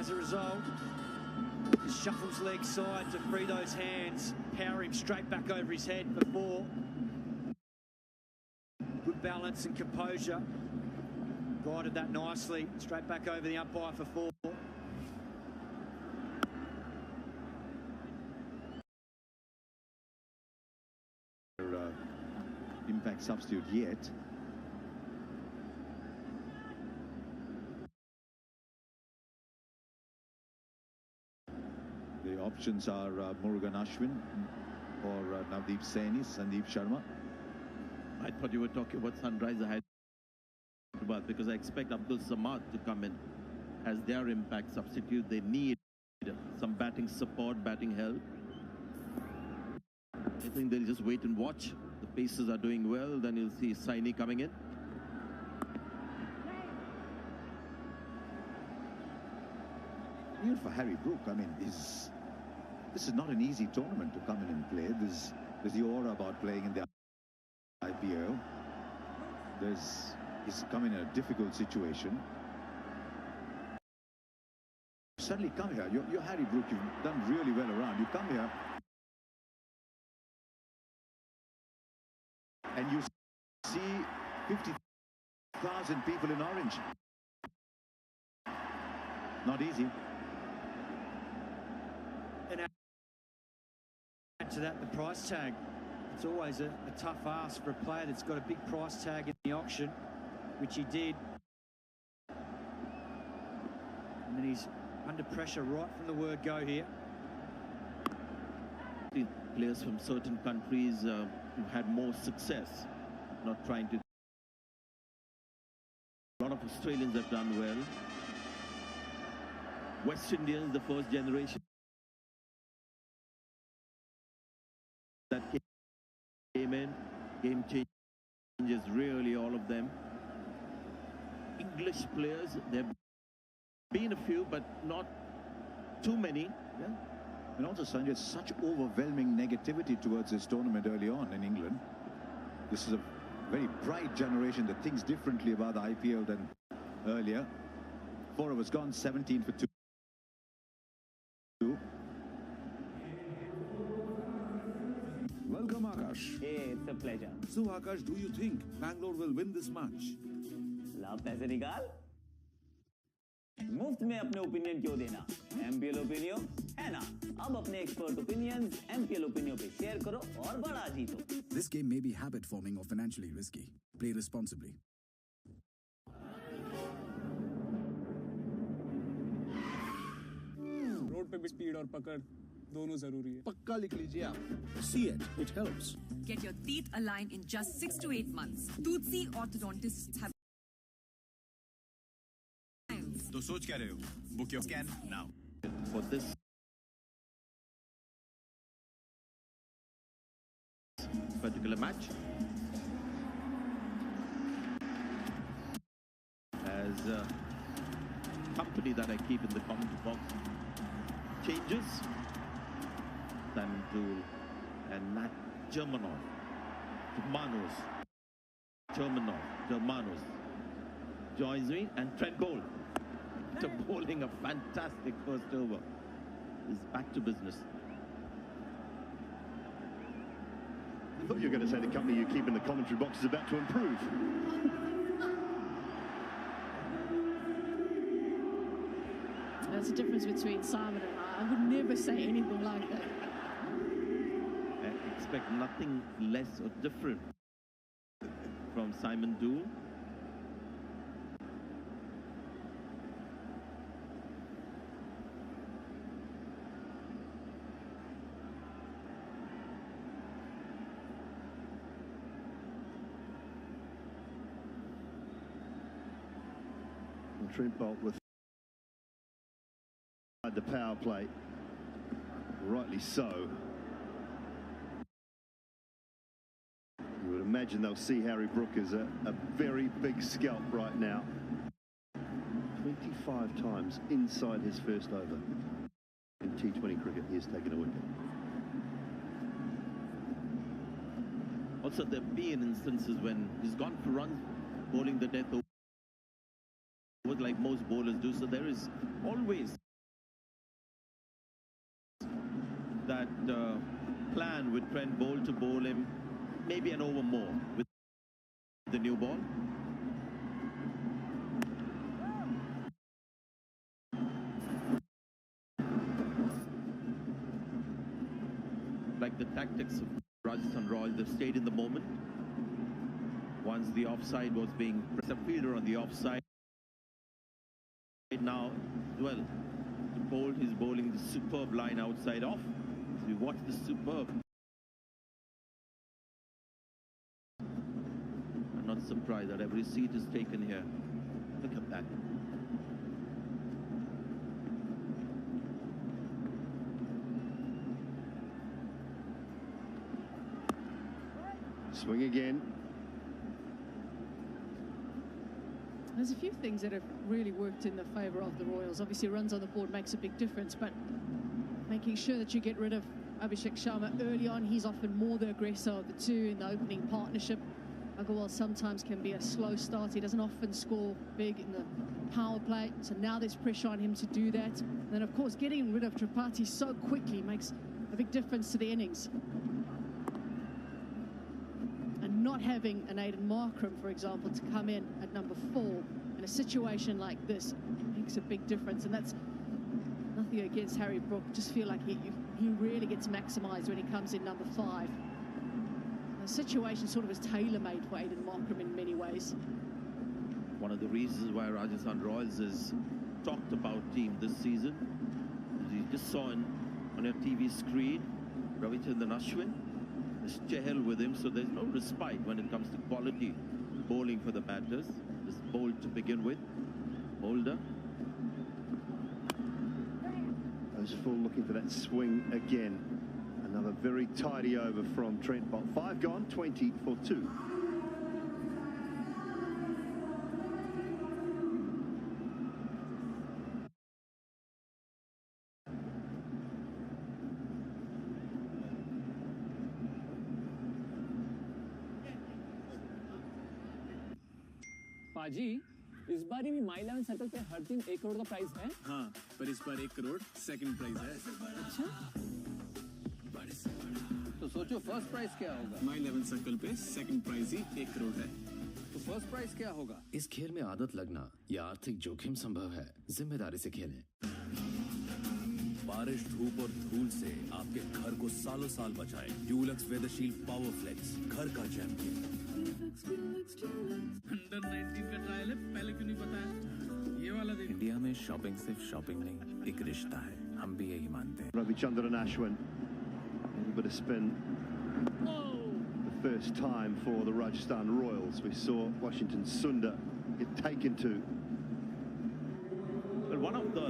As a result, he shuffles leg side to free those hands, power him straight back over his head for four. Good balance and composure. Guided that nicely, straight back over the umpire for four. Impact substitute yet. The options are Murugan Ashwin or Navdeep Saini, Sandeep Sharma. I thought you were talking about Sunrisers Hyderabad because I expect Abdul Samad to come in as their impact substitute. They need some batting support, batting help. I think they'll just wait and watch. The paces are doing well, then you'll see Saini coming in. Even for Harry Brook, I mean, this is not an easy tournament to come in and play. There's the aura about playing in the IPL. He's come in a difficult situation. You suddenly come here. You're Harry Brook. You've done really well around. You come here and you see 50,000 people in orange. Not easy. And add to that the price tag. It's always a tough ask for a player that's got a big price tag in the auction, which he did. And then he's under pressure right from the word go here. Players from certain countries who've had more success, not trying to. A lot of Australians have done well. West Indians, the first generation that came in, game changes really, all of them. English players, there have been a few, but not too many. Yeah. And also, Sanjay, such overwhelming negativity towards this tournament early on in England. This is a very bright generation that thinks differently about the IPL than earlier. 4 overs gone, 17 for 2. Welcome, Akash. Hey, it's a pleasure. So, Akash, do you think Bangalore will win this match? लाभ पैसे निकाल मुफ्त में अपने opinion क्यों देना MPL opinion है ना अब अपने एक्सपर्ट ओपिनियंस MPL ओपिनियन पे शेयर करो और बड़ा जीतो This game may be habit forming or financially risky. Play responsibly. Road पे भी स्पीड और पकड़ दोनों जरूरी है पक्का लिख लीजिए आप See it, it helps. Get your teeth aligned in just 6 to 8 months. Tootsie orthodontists have. तो सोच क्या रहे हो? Book your scan now. For this particular match, as a company that I keep in the comment box changes, Tantul and Nat Germanos joins me, and Trent Bolt after bowling a fantastic first over is back to business. I thought you were going to say the company you keep in the commentary box is about to improve. There's a difference between Simon and I. I would never say anything like that. It's expect nothing less or different from Simon Dool. Trent Bolt with the power play, rightly so. You would imagine they'll see Harry Brook as a very big scalp right now. 25 times inside his first over in T20 cricket he has taken a wicket. Also, there have been instances when he's gone for runs bowling the death over like most bowlers do, so there is always that plan with Trent Bolt to bowl him maybe an over more with the new ball. Like the tactics of Rajasthan Royals, they've stayed in the moment. Once the offside was being pressed, a fielder on the offside. Now, well, Bolt is bowling the superb line outside off. So we watch the superb. I'm not surprised that every seat is taken here. Look at that. Swing again. There's a few things that have really worked in the favour of the Royals. Obviously, runs on the board makes a big difference, but making sure that you get rid of Abhishek Sharma early on. He's often more the aggressor of the two in the opening partnership. Agarwal sometimes can be a slow start. He doesn't often score big in the power play, so now there's pressure on him to do that. And then, of course, getting rid of Tripathi so quickly makes a big difference to the innings. And not having an Aiden Markram, for example, to come in at number 4 in a situation like this makes a big difference. And that's nothing against Harry Brook. Just feel like he really gets maximised when he comes in number 5. The situation sort of is tailor-made for Aiden Markram in many ways. One of the reasons why Rajasthan Royals has talked about team this season is you just saw on your TV screen Ravichandran Ashwin. There's Chahal with him, so there's no respite when it comes to quality bowling for the batters. Just bowled to begin with. Holder. Goes full, looking for that swing again. Another very tidy over from Trent Bolt. 5 gone, 20 for 2. पाजी, इस बारी भी माई 11 circle पे हर दिन 1 करोड़ का price है। हाँ, पर इस बार 1 करोड़ सेकंड प्राइस है। अच्छा? तो सोचो फर्स्ट प्राइस क्या होगा? माई 11 सर्कल पे सेकंड प्राइस ही 1 करोड़ है। तो फर्स्ट प्राइस क्या होगा? इस खेल में आदत लगना या आर्थिक जोखिम संभव है। जिम्मेदारी से खेलें। बारिश, धूप और धूल से आपके घर को सालों साल बचाए। ड्यूलक्स वेदरशील्ड पावर फ्लेक्स, घर का चैंपियन। अंडर 19 का ट्रायल है, पहले क्यों नहीं बताया? ये वाला देखो। इंडिया में शॉपिंग सिर्फ शॉपिंग नहीं, एक रिश्ता है। हम भी यही मानते हैं। Ravichandran Ashwin, a little bit of spin. The first time for the Rajasthan Royals. We saw Washington Sundar get taken to. Well, one of the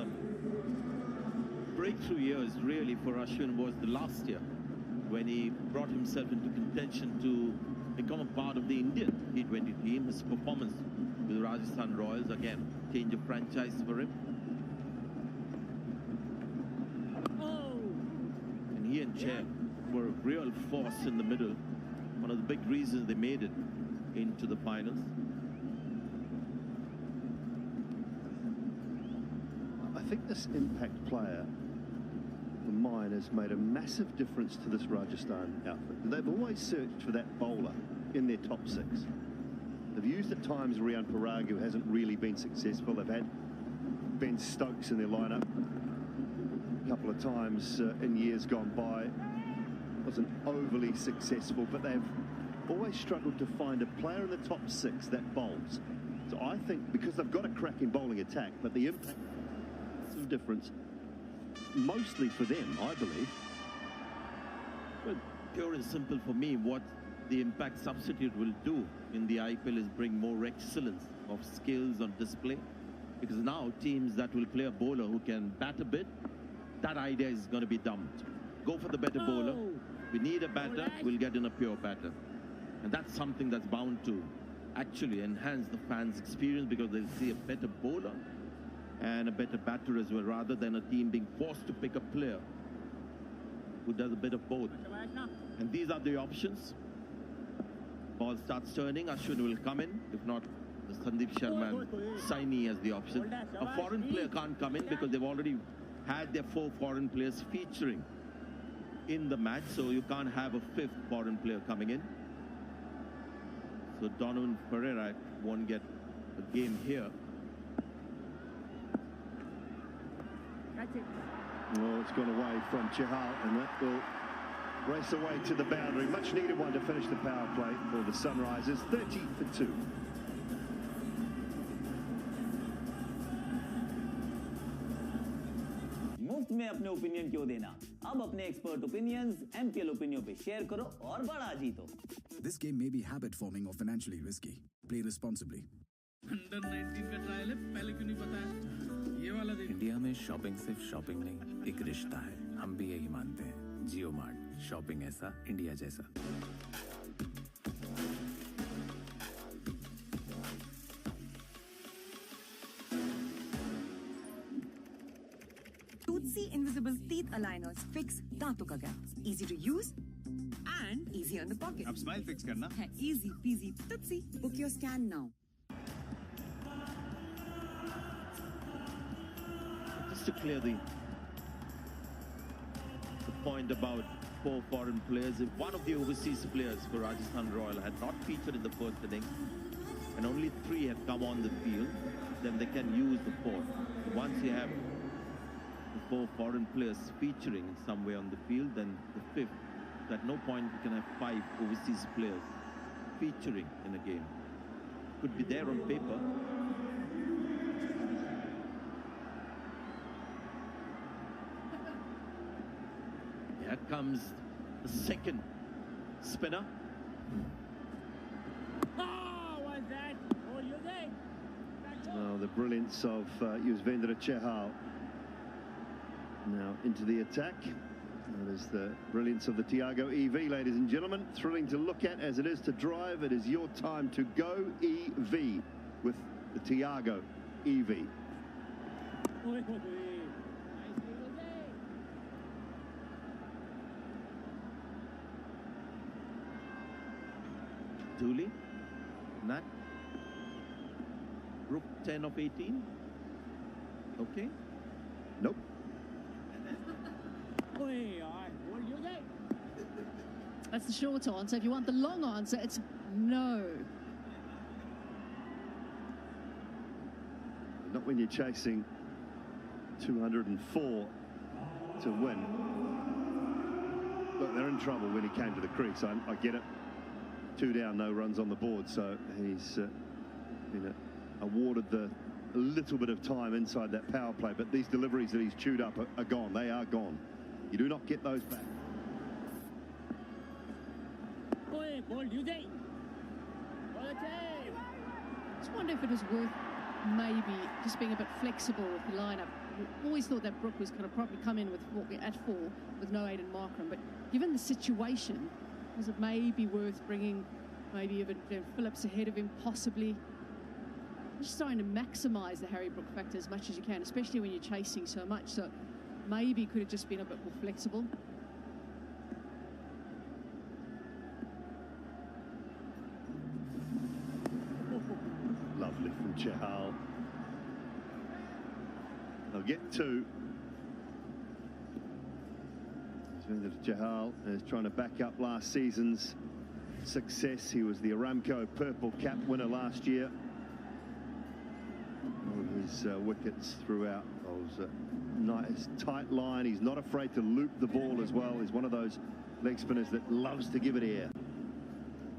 breakthrough years really for Ashwin was the last year when he brought himself into contention to become a part of the Indian T20 team. His performance with Rajasthan Royals, again, change of franchise for him. And he and Chair were a real force in the middle. One of the big reasons they made it into the finals. I think this impact player for mine has made a massive difference to this Rajasthan outfit. They've always searched for that bowler in their top 6. They've used at times Rian Parag, who hasn't really been successful. They've had Ben Stokes in their lineup a couple of times in years gone by. wasn't overly successful, but they've always struggled to find a player in the top 6 that bowls. So I think because they've got a cracking bowling attack, but the impact is some difference, mostly for them, I believe. Well, pure and simple for me, what the impact substitute will do in the IPL is bring more excellence of skills on display. Because now teams that will play a bowler who can bat a bit, that idea is going to be dumped. Go for the better bowler. We need a batter, we'll get in a pure batter. And that's something that's bound to actually enhance the fans' experience, because they'll see a better bowler and a better batter as well, rather than a team being forced to pick a player who does a bit of both. And these are the options. Ball starts turning, Ashwin will come in. If not, the Sandeep Sharma and Saini has the option. A foreign player can't come in because they've already had their 4 foreign players featuring in the match, so you can't have a 5th foreign player coming in. So Donovan Pereira won't get a game here. Oh, it's gone away from Chahal, and that will race away to the boundary. Much needed one to finish the power play for the Sunrisers. 30 for 2. मुफ्त में अपने opinion क्यों देना? अब अपने expert opinions MPL opinion पे share करो और बड़ा जीतो। This game may be habit forming or financially risky. Play responsibly. Under 19 का ट्रायल है, पहले क्यों नहीं बताया? ये वाला देखो। इंडिया में शॉपिंग सिर्फ शॉपिंग नहीं, एक रिश्ता है। हम भी यही मानते हैं। जियो मार्ट, शॉपिंग ऐसा, इंडिया जैसा। Tootsie Invisible Teeth Aligners fix दांतों का gap. Easy to use and easy on the pocket. अब स्माइल फिक्स करना है easy peasy Tootsie. Book your scan now. Just to clear the point about 4 foreign players, if one of the overseas players for Rajasthan Royal had not featured in the first innings and only 3 had come on the field, then they can use the 4th. Once you have the 4 foreign players featuring somewhere on the field, then the 5th, at no point you can have 5 overseas players featuring in a game. Could be there on paper. Here comes the second spinner. Oh, what's that? Oh, you there? Oh, the brilliance of Yuzvendra Chahal. Now into the attack. That is the brilliance of the Tiago EV, ladies and gentlemen. Thrilling to look at as it is to drive. It is your time to go EV with the Tiago EV. Dooley, Nat, Rook 10 of 18. Okay. Nope. That's the short answer. If you want the long answer, it's no. Not when you're chasing 204 to win. Look, they're in trouble when he came to the crease. I get it. 2 down, no runs on the board, so he's been awarded a little bit of time inside that power play, but these deliveries that he's chewed up are gone. They are gone. You do not get those back. Just wonder if it was worth maybe just being a bit flexible with the lineup. We always thought that Brook was going to probably come in with at 4 with no Aiden Markram, but given the situation, was it maybe worth bringing maybe even Phillips ahead of him, possibly? Just trying to maximise the Harry Brook factor as much as you can, especially when you're chasing so much. So maybe could have just been a bit more flexible. Lovely from Chahal. They'll get 2. Chahal is trying to back up last season's success. He was the Aramco Purple Cap winner last year. All of his wickets throughout. Those nice tight line. He's not afraid to loop the ball as well. He's one of those leg spinners that loves to give it air.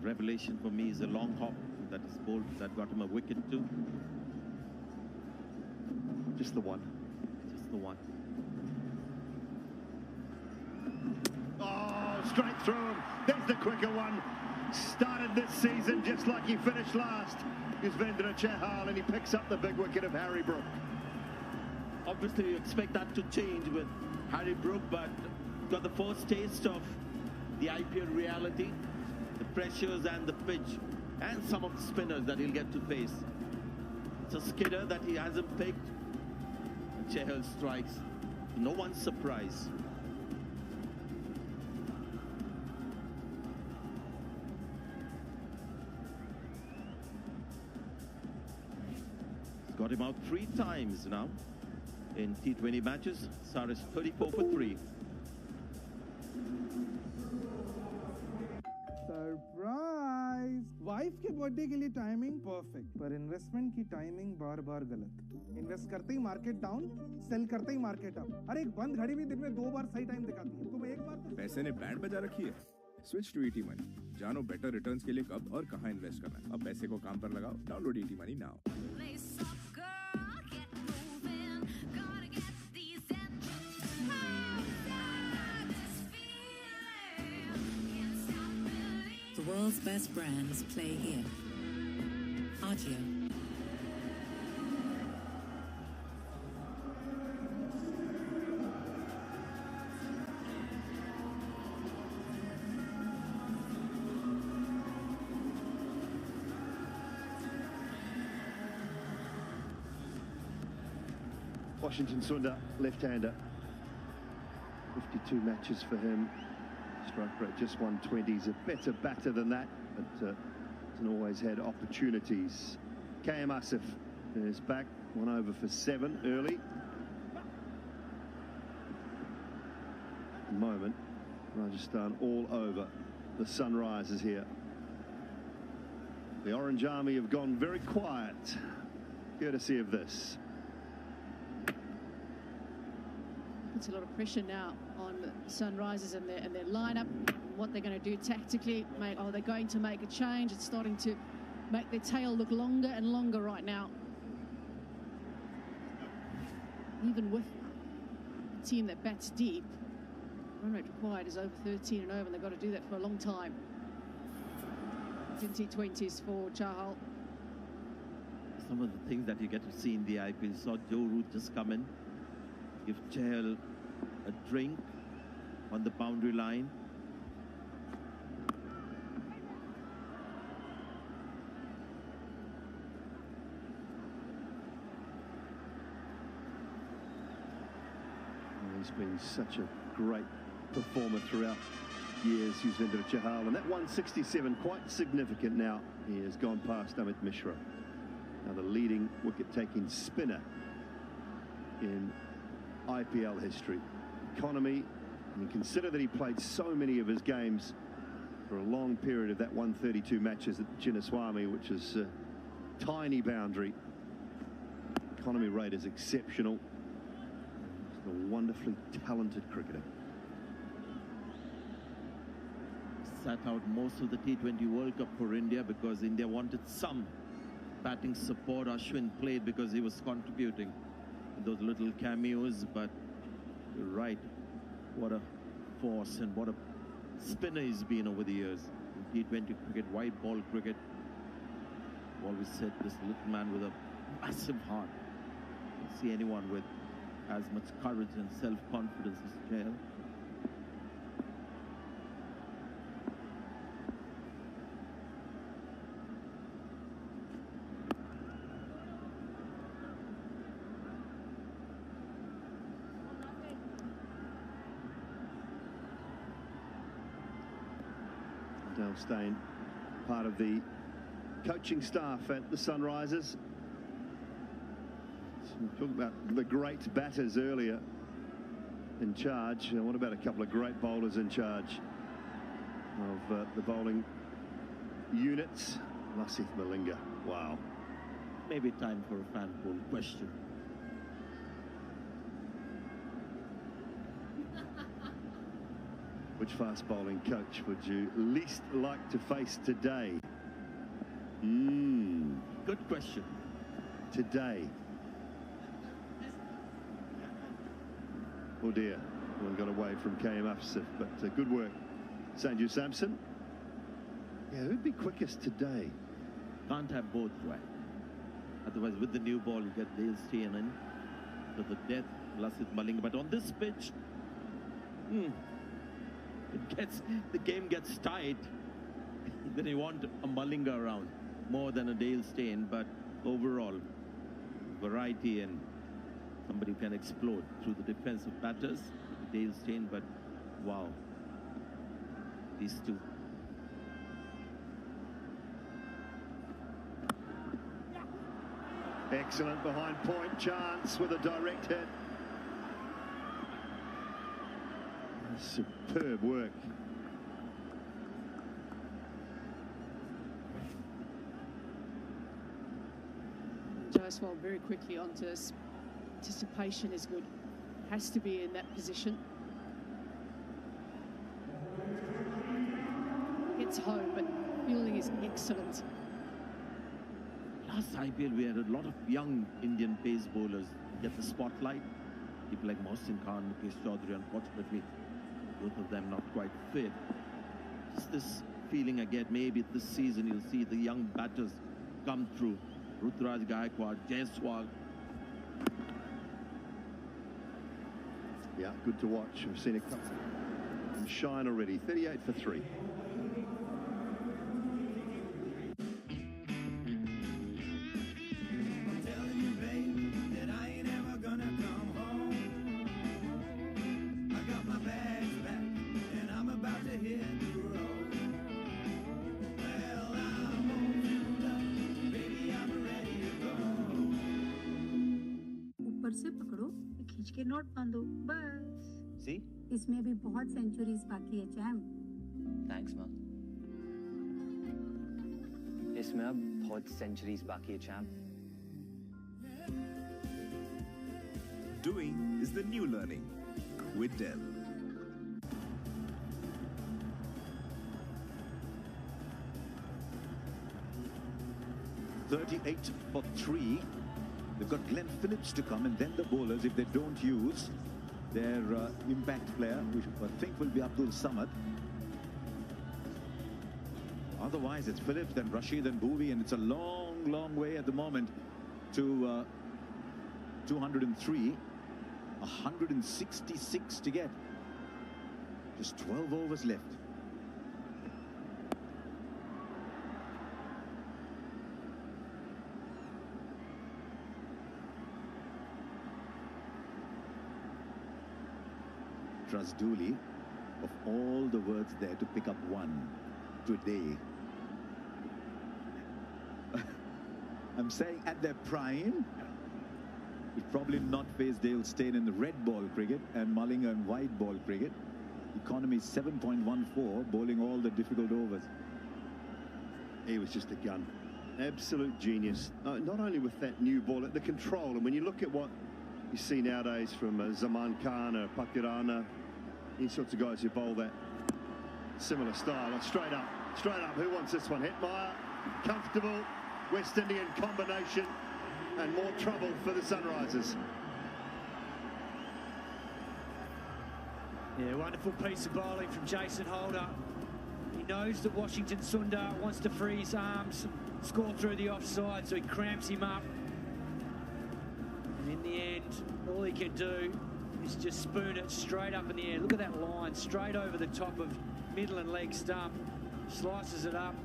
Revelation for me is a long hop that is bowled that got him a wicket too. Just the one. Just the one. Oh, straight through him. There's the quicker one. Started this season just like he finished last. Yuzvendra Chahal, and he picks up the big wicket of Harry Brook. Obviously, you expect that to change with Harry Brook, but got the first taste of the IPL reality, the pressures and the pitch, and some of the spinners that he'll get to face. It's a skidder that he hasn't picked. Chahal strikes. No one's surprised. Got him out 3 times now in T20 matches. Saris 34 for 3. Surprise wife के birthday के लिए timing perfect, पर investment की timing बार बार गलत। Invest करते ही market down, cell करते ही market up. अरे एक बंद घड़ी भी दिन में 2 बार सही टाइम दिखाती है, तुम एक बार तो पैसे ने बैंड बजा रखी है। स्विच टू ईटी मनी, जानो बेटर रिटर्न्स के लिए कब और कहां इन्वेस्ट करना है। अब पैसे को काम पर लगाओ। Download ET money now. The world's best brands play here. Agio. Washington Sundar, left-hander. 52 matches for him. Strike rate just 120. He's a better batter than that, but hasn't always had opportunities. KM Asif is back, 1 over for 7 early. At the moment, Rajasthan all over the Sunrisers here. The Orange Army have gone very quiet, courtesy of this. Puts a lot of pressure now on Sunrisers and their lineup, what they're going to do tactically. Are they going to make a change? It's starting to make their tail look longer and longer right now. Even with a team that bats deep, run rate required is over 13 and over, and they've got to do that for a long time. 2020s for Chahal. Some of the things that you get to see in the IPL. Saw Joe Root just come in, give Chahal a drink on the boundary line. He's been such a great performer throughout years, Yuzvendra Chahal, and that 167 quite significant now. He has gone past Amit Mishra, now the leading wicket-taking spinner in IPL history. Economy, and you consider that he played so many of his games for a long period of that 132 matches at Chinnaswamy, which is a tiny boundary. Economy rate is exceptional. He's a wonderfully talented cricketer. Sat out most of the T20 World Cup for India because India wanted some batting support. Ashwin played because he was contributing those little cameos, but you're right, what a force and what a spinner he's been over the years in T20 cricket, white ball cricket. I've always said this little man with a massive heart. You don't see anyone with as much courage and self-confidence as Chahal. Dale Steyn, part of the coaching staff at the Sunrisers. We talked about the great batters earlier in charge. What about a couple of great bowlers in charge of the bowling units? Lasith Malinga, wow. Maybe time for a fan poll question. Which Which fast bowling coach would you least like to face today? Good question. Today. Oh dear, one got away from KM Afsif, but good work, Sanju Samson. Yeah, who'd be quickest today? Can't have both, right? Otherwise, with the new ball, you get Dale Steyn in for the death, Lasith Malinga. But on this pitch, the game gets tight. Then you want a Malinga around more than a Dale Steyn, but overall, variety and somebody who can explode through the defensive batters, Dale Steyn, but wow, these two. Excellent behind point chance with a direct hit. Superb work. Jaiswal very quickly onto us. Anticipation is good. Has to be in that position. Gets home, but fielding is excellent. Last IPL, we had a lot of young Indian pace bowlers get the spotlight. People like Mohsin Khan, Mukesh Chaudhary, unfortunately, both of them not quite fit. Just this feeling I get, maybe this season you'll see the young batters come through. Ruturaj Gaikwad, Jaiswal. Yeah, good to watch. We've seen a couple shine already. 38 for 3. ऊपर से पकड़ो, खींच के note बांधो, बस। See? इसमें भी बहुत सेंचुरीज बाकी है, चैम। Thanks, Ma. इसमें अब बहुत सेंचुरीज बाकी है, charm. Doing is the new learning with Dell. .38 for 3. They've got Glenn Phillips to come, and then the bowlers, if they don't use their impact player, which I think will be Abdul Samad. Otherwise, it's Phillips, then Rashid and Bhuvi, and it's a long, long way at the moment to 203. 166 to get. Just 12 overs left. Dooley, of all the words there, to pick up one today. I'm saying at their prime, he'd probably not face Dale Steyn in the red ball cricket and Malinga in white ball cricket. Economy 7.14, bowling all the difficult overs. He was just a gun. Absolute genius. Not only with that new ball, the control, and when you look at what you see nowadays from Zaman Khan or Pakirana, these sorts of guys who bowl that similar style. Straight up. Who wants this one? Hetmeyer, comfortable, West Indian combination, and more trouble for the Sunrisers. Yeah, wonderful piece of bowling from Jason Holder. He knows that Washington Sundar wants to free his arms, score through the offside, so he cramps him up. And in the end, all he can do is just spoon it straight up in the air. Look at that line, straight over the top of middle and leg stump. Slices it up.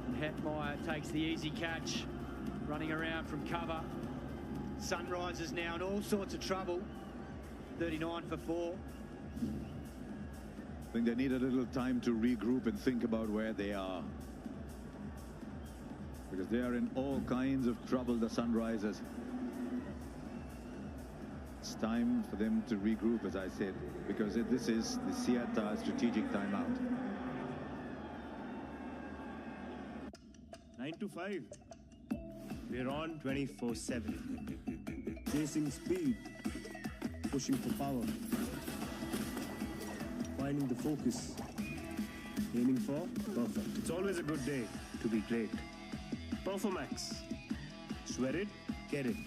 And Hetmeyer takes the easy catch, running around from cover. Sunrisers now in all sorts of trouble. 39 for 4. I think they need a little time to regroup and think about where they are. Because they are in all kinds of trouble, the Sunrisers. It's time for them to regroup, as I said, because this is the Siata strategic timeout. 9-5. We're on 24/7. Chasing speed, pushing for power. finding the focus. Aiming for perfect. It's always a good day to be great. Performax. Swear it, get it.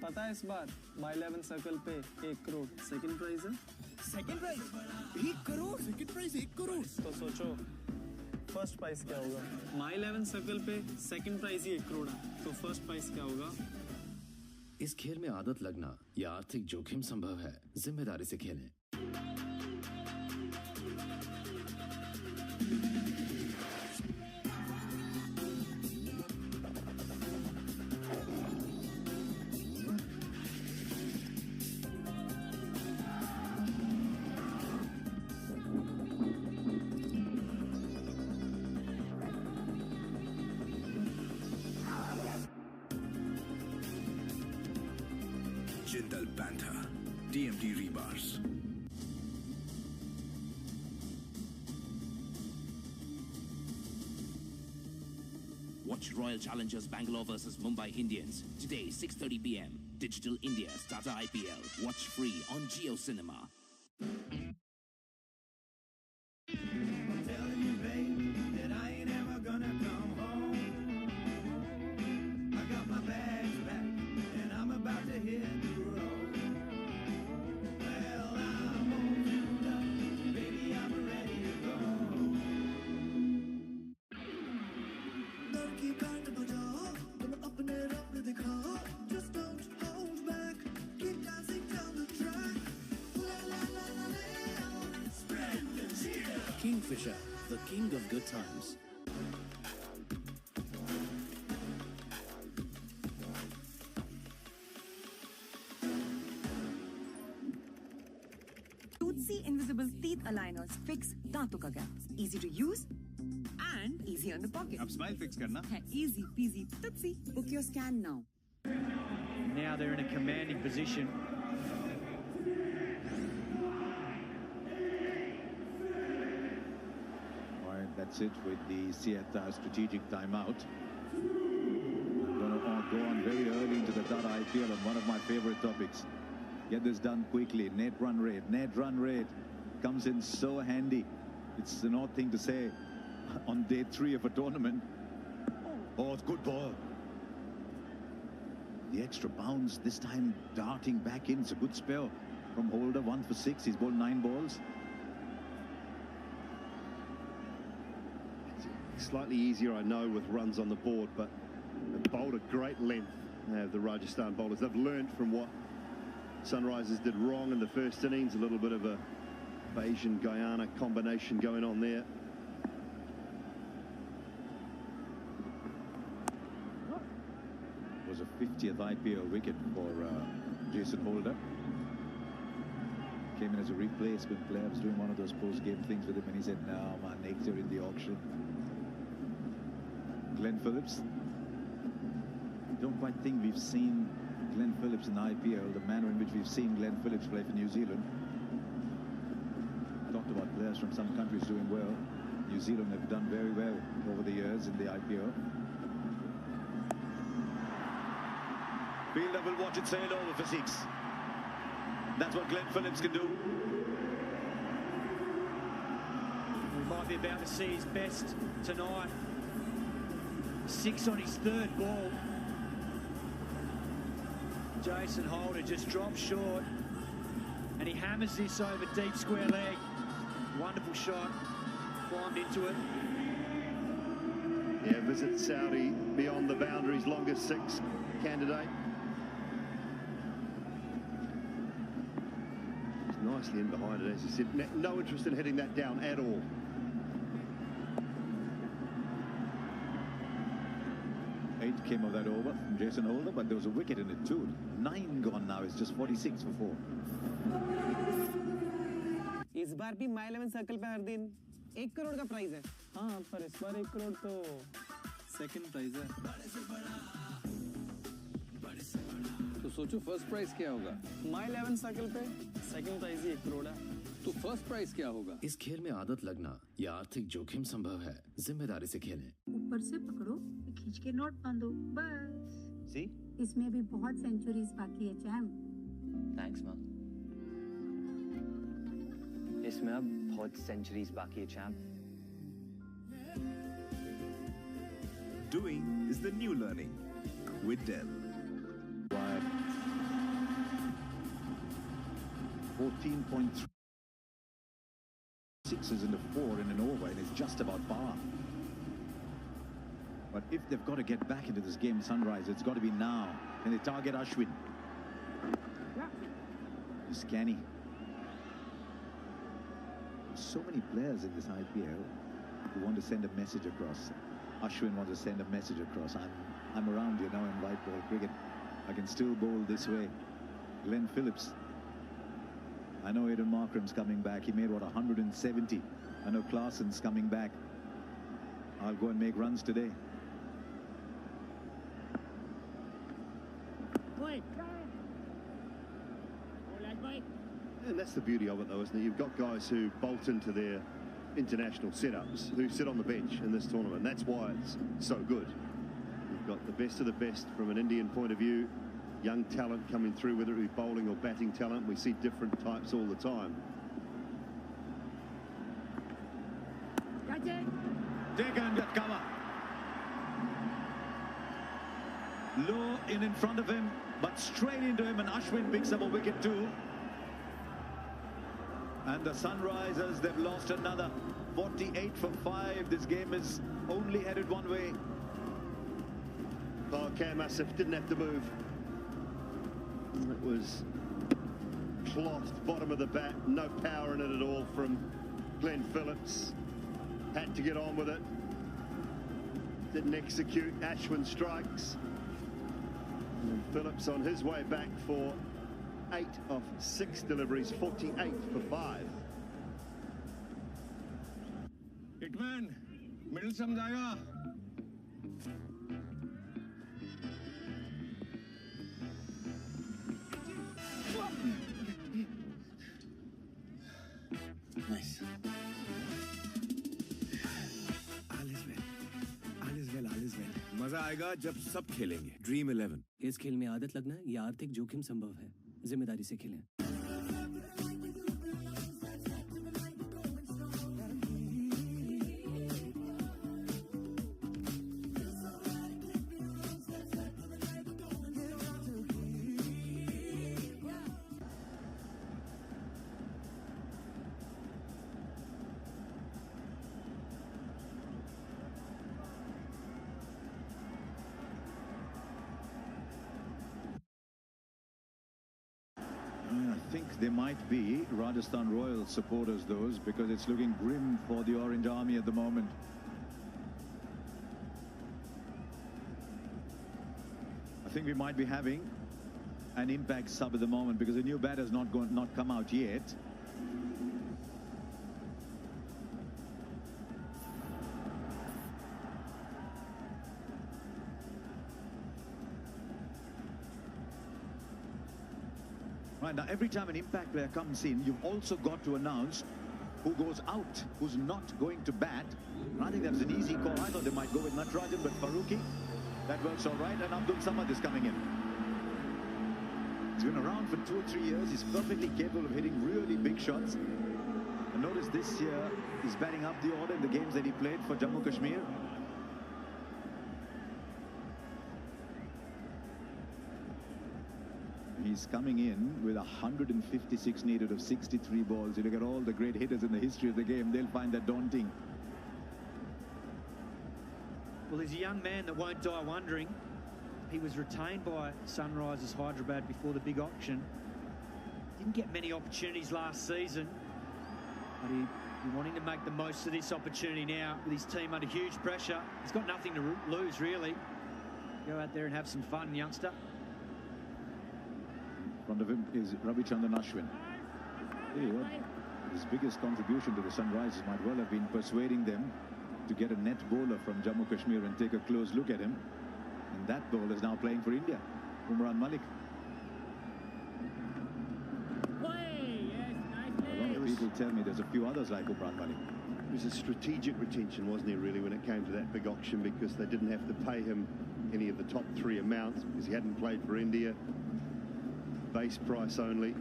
पता है इस बार माई 11 circle पे 1 crore second prize है। Second prize 1 crore, second prize 1 crore. तो सोचो first prize क्या होगा। My 11 circle पे सेकंड प्राइज ही 1 करोड़ है, तो फर्स्ट प्राइज क्या होगा। इस खेल में आदत लगना या आर्थिक जोखिम संभव है, जिम्मेदारी से खेलें। Jindal Panther, TMT Rebars. Watch Royal Challengers Bangalore versus Mumbai Indians today 6:30 p.m. Digital India Starter IPL. Watch free on Jio Cinema. Kingfisher, the king of good times. Tootsie Invisible Teeth Aligners fix दांतों का gap. Easy to use and easy on the pocket. अब smile fix करना है easy peasy Tootsie. Book your scan now. Now they're in a commanding position. That's it with the Sieta strategic timeout. I'm going to go on very early into the Tata IPL on one of my favorite topics. Get this done quickly. Net run rate. Net run rate comes in so handy. It's an odd thing to say on day 3 of a tournament. Oh, it's good ball. The extra bounce, this time darting back in. It's a good spell from Holder. 1 for 6. He's bowled 9 balls. Slightly easier, I know, with runs on the board, but they've bowled at great length, the Rajasthan bowlers. They've learned from what Sunrisers did wrong in the first innings. A little bit of a Asian-Guyana combination going on there. It was a 50th IPL wicket for Jason Holder. Came in as a replacement player. I was doing one of those post-game things with him, and he said, "No, man, next year in the auction." Glenn Phillips. Don't quite think we've seen Glenn Phillips in the IPL, the manner in which we've seen Glenn Phillips play for New Zealand. Talked about players from some countries doing well. New Zealand have done very well over the years in the IPL. Fielder will watch it sail over for 6. That's what Glenn Phillips can do. We might be about to see his best tonight. 6 on his 3rd ball. Jason Holder just drops short, and he hammers this over deep square leg. Wonderful shot, climbed into it. Yeah, visit Saudi beyond the boundaries, longest 6 candidate. He's nicely in behind it, as you said. No interest in hitting that down at all. Came of that over from Jason Holder, but there was a wicket in it too. 9 gone now. It's just 46 for 4. इस बार भी माई 11 circle पे हर दिन 1 करोड़ का prize है। हाँ, पर इस बार 1 करोड़ तो सेकंड प्राइज है। तो सोचो फर्स्ट प्राइज क्या होगा। माई 11 सर्कल पे सेकंड प्राइज ही 1 करोड़ है। तो फर्स्ट प्राइज क्या होगा। इस खेल में आदत लगना या आर्थिक जोखिम संभव है, जिम्मेदारी से खेलें। ऊपर से पकड़ो, खींच के नोट बांधो, बस। See? इसमें भी बहुत सेंचुरीज बाकी है चैम। Thanks, ma. इसमें अब बहुत सेंचुरीज बाकी है champ. Doing is the new learning with Dell. 14.3 sixes into 4 in an over, and it's just about par. But if they've got to get back into this game, Sunrise, it's got to be now. Can they target Ashwin? He's canny. So many players in this IPL who want to send a message across. Ashwin wants to send a message across. I'm around you now in white ball cricket. I can still bowl this way. Glenn Phillips. I know Aidan Markram's coming back. He made, what, 170. I know Klaassen's coming back. I'll go and make runs today. And that's the beauty of it, though, isn't it? You've got guys who bolt into their international setups, who sit on the bench in this tournament. That's why it's so good. You've got the best of the best from an Indian point of view. Young talent coming through, whether it be bowling or batting talent. We see different types all the time. Taken that cover. Low in front of him, but straight into him, and Ashwin picks up a wicket too. And the Sunrisers, they've lost another 48 for 5. This game is only headed one way. Oh, Cam Asif didn't have to move. It was clothed, bottom of the bat, no power in it at all from Glenn Phillips. Had to get on with it. Didn't execute. Ashwin strikes. And Phillips on his way back for 8 of 6 deliveries, 48 for 5. Hitman, middle समझाएगा. Nice. All is well. All is well. All is well. मजा आएगा जब सब खेलेंगे. Dream 11. इस खेल में आदत लगना या आर्थिक जोखिम संभव है. जिम्मेदारी से खेलें. I think they might be Rajasthan Royals supporters, those, because it's looking grim for the Orange Army at the moment. I think we might be having an impact sub at the moment because the new batter's not come out yet. Right, now every time an impact player comes in, you've also got to announce who goes out, who's not going to bat. And I think that was an easy call. I thought they might go with Natarajan, but Farooqi, that works all right. And Abdul Samad is coming in. He's been around for 2 or 3 years. He's perfectly capable of hitting really big shots. And notice this year, he's batting up the order in the games that he played for Jammu Kashmir. He's coming in with 156 needed of 63 balls. You look at all the great hitters in the history of the game, they'll find that daunting. Well, he's a young man that won't die wondering. He was retained by Sunrisers Hyderabad before the big auction. Didn't get many opportunities last season, but he's wanting to make the most of this opportunity now with his team under huge pressure. He's got nothing to lose, really. Go out there and have some fun, youngster. In front of him is Ravichandran Ashwin. His biggest contribution to the Sunrisers might well have been persuading them to get a net bowler from Jammu Kashmir and take a close look at him. And that bowler is now playing for India, Umran Malik. A lot of people tell me there's a few others like Umran Malik. It was a strategic retention, wasn't it, really, when it came to that big auction, because they didn't have to pay him any of the top 3 amounts because he hadn't played for India. Base price only.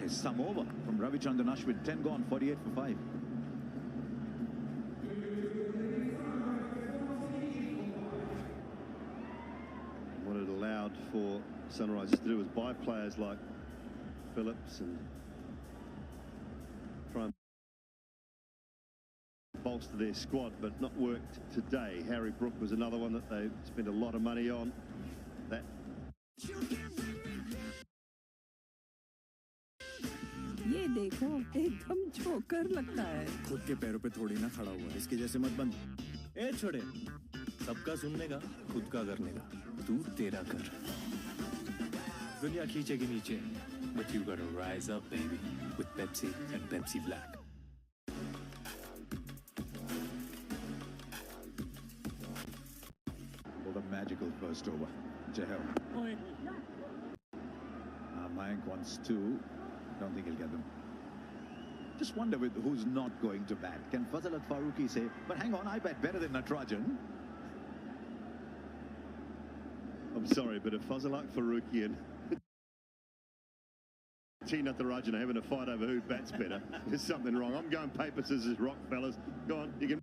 It's some over from Ravichandran Ashwin. 10 gone, 48 for 5. What it allowed for Sunrisers to do was buy players like Phillips and try and bolster their squad, but not worked today. Harry Brook was another one that they spent a lot of money on. That ये देखो एकदम छोकर लगता है। खुद के पैरों पे थोड़ी ना खड़ा हुआ, इसके जैसे मत बन। ए छोड़े, सबका सुनने का, खुद का करने का। तू तेरा कर। दुनिया खींचेगी नीचे, but you gotta rise up, baby, with Pepsi and Pepsi Black. For the magical first over, Chahal. Mayank wants 2. Don't think he'll get them. Just wonder with who's not going to bat. Can Fazal Farooqi say, but hang on, I bat better than Natarajan? I'm sorry, but if Fazal Farooqi and T. Natarajan are having a fight over who bats better, there's something wrong. I'm going paper, scissors, rock, fellas. Go on, you can.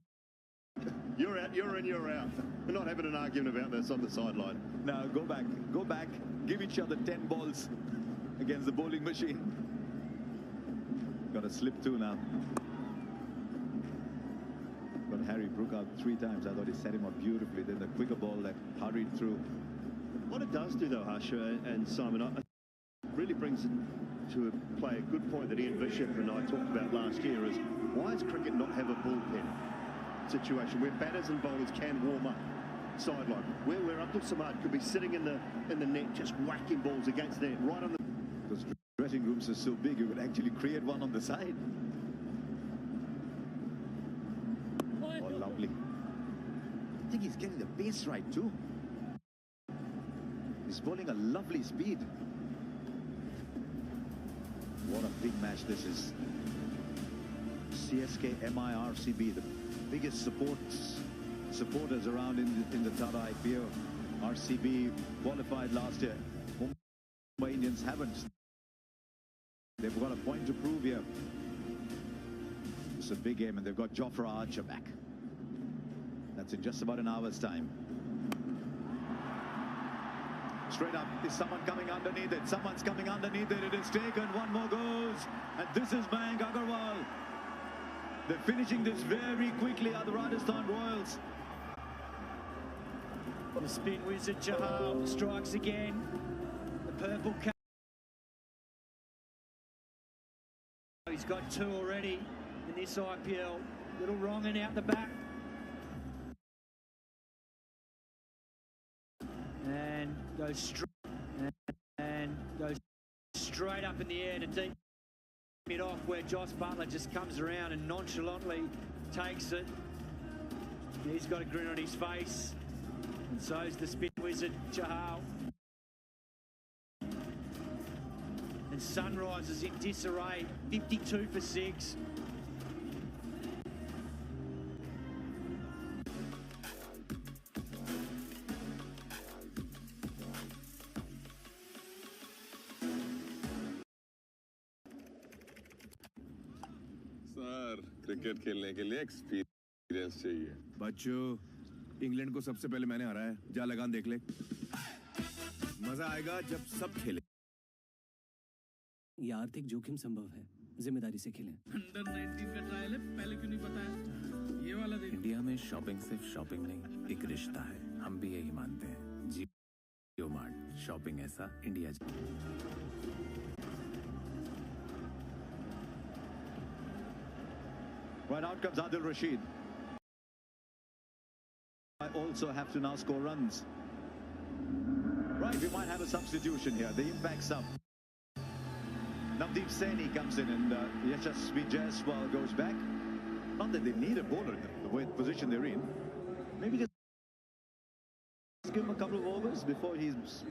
You're out, you're in, you're out. We're not having an argument about this on the sideline. Now go back, give each other 10 balls against the bowling machine. Got a slip 2 now. Got Harry Brook out 3 times. I thought he set him up beautifully. Then the quicker ball that hurried through. What it does do, though, Harsha and Simon, it really brings to play a good point that Ian Bishop and I talked about last year is why does cricket not have a bullpen situation where batters and bowlers can warm up sideline? Where Abdul Samad could be sitting in the net just whacking balls against the net right on the... Those dressing rooms are so big, you could actually create one on the side. Oh, lovely. I think he's getting the pace right too. He's bowling a lovely speed. What a big match this is. CSK, MI, RCB, the biggest supporters around in the Tata IPL. RCB qualified last year. Mumbai Indians haven't. They've got a point to prove here. It's a big game, and they've got Jofra Archer back. That's in just about an hour's time. Straight up, is someone coming underneath it? Someone's coming underneath it. It is taken. One more goes. And this is Mayank Agarwal. They're finishing this very quickly are the Rajasthan Royals. The spin wizard Chahal strikes again. The purple cap. He's got 2 already in this IPL. Little wrong and out the back. And goes straight up in the air to deep it off where Joss Butler just comes around and nonchalantly takes it. He's got a grin on his face, and so's the spin wizard Chahal. And Sunrisers in disarray, 52 for 6. Sir cricket खेलने के लिए experience चाहिए। बच्चों, England को सबसे पहले मैंने हराया, जा लगान देख ले। मजा आएगा जब सब खेले। ये आर्थिक जोखिम संभव है, जिम्मेदारी से खेलें। अंडर 19 का ट्रायल है, पहले क्यों नहीं बताया? ये वाला देखो। इंडिया में शॉपिंग सिर्फ शॉपिंग नहीं, एक रिश्ता है। हम भी यही मानते हैं। जियो मार्ट, शॉपिंग ऐसा India. Right, out comes Adil Rashid. I also have to now score runs. Right, we might have a substitution here. The impact sub. Navdeep Saini comes in and Yashasvi Jaiswal goes back. Not that they need a bowler in the position they're in. Maybe just give him a couple of overs before he's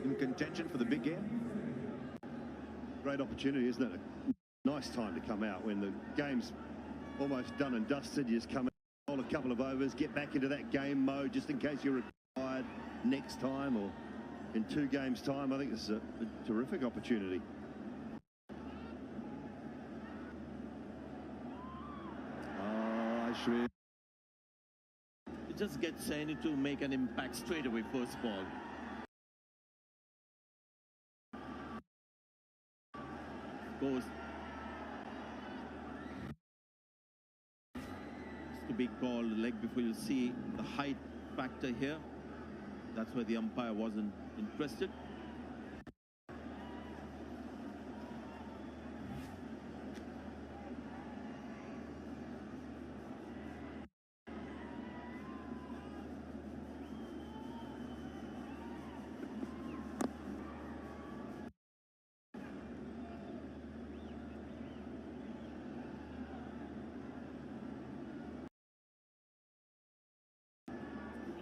in contention for the big game. Great opportunity, isn't it? Nice time to come out when the game's almost done and dusted. You just come out, bowl a couple of overs, get back into that game mode just in case you're required next time or in 2 games' time. I think this is a terrific opportunity. just get Saini to make an impact straight away, first ball. Goes to be called leg before you see the height factor here. That's why the umpire wasn't interested.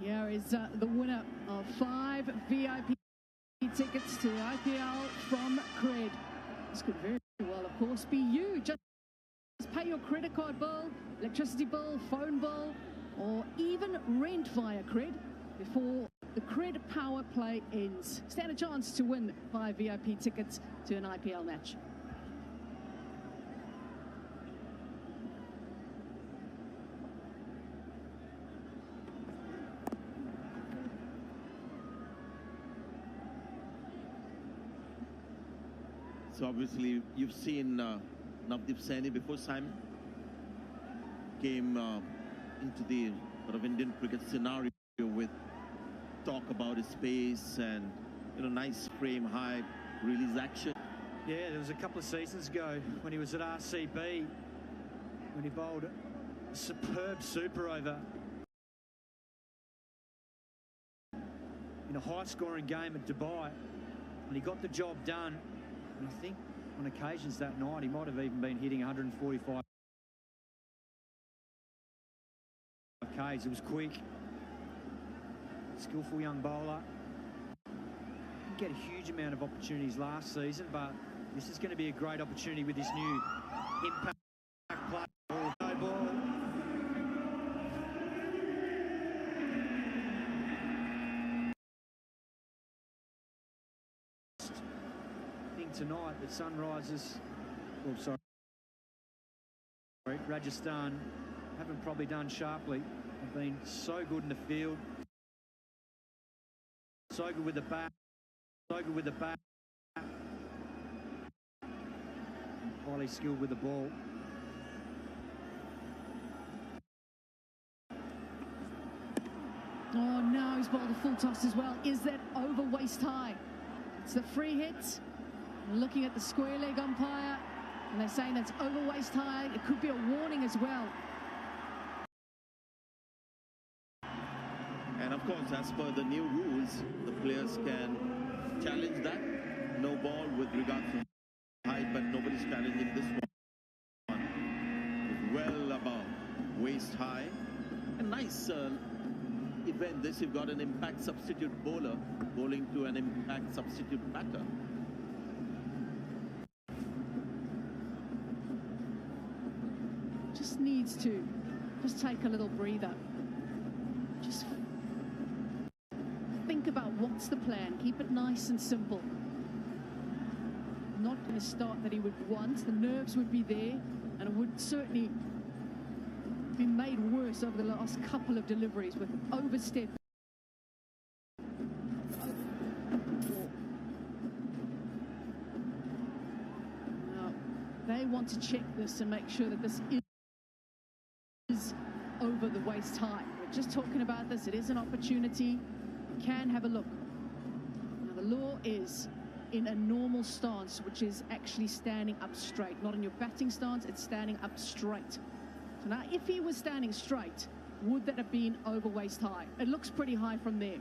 Here is the winner of 5 VIP tickets to the IPL from Cred. This could very well, of course, be you. Just pay your credit card bill, electricity bill, phone bill, or even rent via Cred before the Cred Power Play ends. Stand a chance to win 5 VIP tickets to an IPL match. So obviously you've seen Navdeep Saini before. Simon came into the sort of Indian cricket scenario with talk about his pace and, you know, nice frame, high release action. Yeah, there was a couple of seasons ago when he was at RCB, when he bowled a superb super over in a high-scoring game at Dubai, and he got the job done. And I think on occasions that night he might have even been hitting 145 Ks. It was quick, skillful young bowler. Didn't get a huge amount of opportunities last season, but this is going to be a great opportunity with this new impact play. No ball. Tonight that Sunrisers, Rajasthan haven't probably done sharply. Have been so good in the field, so good with the bat, and highly skilled with the ball. Oh no, he's bowled a full toss as well. Is that over waist high? It's the free hit. Looking at the square leg umpire, and they're saying that's over waist high. It could be a warning as well. And of course, as per the new rules, the players can challenge that. No ball with regard to height, but nobody's challenging this one. Well above waist high. A nice event this. You've got an impact substitute bowler bowling to an impact substitute batter. Just needs to just take a little breather. Just think about what's the plan. Keep it nice and simple. Not going to start that he would want. The nerves would be there, and it would certainly be made worse over the last couple of deliveries with overstep. Now, they want to check this and make sure that this is over the waist high. We're just talking about this. It is an opportunity. You can have a look. Now, the law is in a normal stance, which is actually standing up straight. Not in your batting stance, it's standing up straight. So now, if he was standing straight, would that have been over waist high? It looks pretty high from there.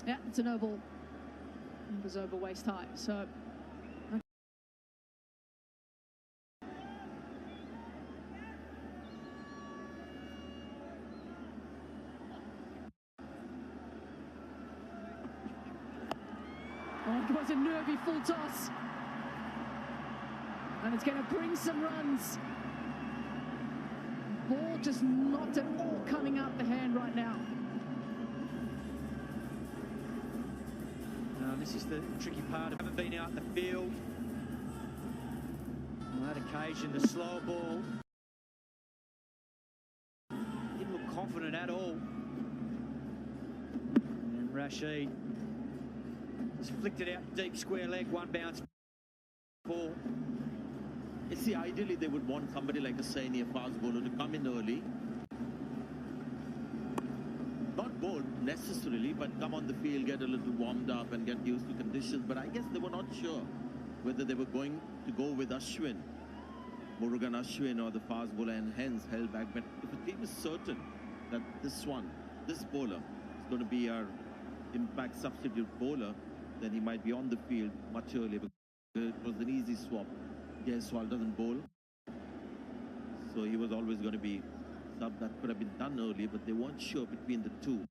Yeah, it's an oval. It was over waist high, so oh, it was a nervy full toss, and it's going to bring some runs. Ball just not at all coming out the hand right now. This is the tricky part. I haven't been out in the field. On that occasion, the slow ball didn't look confident at all. And Rashid just flicked it out deep square leg, one bounce ball. You see, ideally they would want somebody like a Saini, a fast bowler, to come in early. Not bowl necessarily, but come on the field, get a little warmed up and get used to conditions. But I guess they were not sure whether they were going to go with Ashwin, Murugan Ashwin, or the fast bowler, and hence held back. But if a team is certain that this bowler is going to be our impact substitute bowler, then he might be on the field much earlier, because it was an easy swap. Jaiswal doesn't bowl, so he was always going to be sub. That could have been done earlier, but they weren't sure between the two.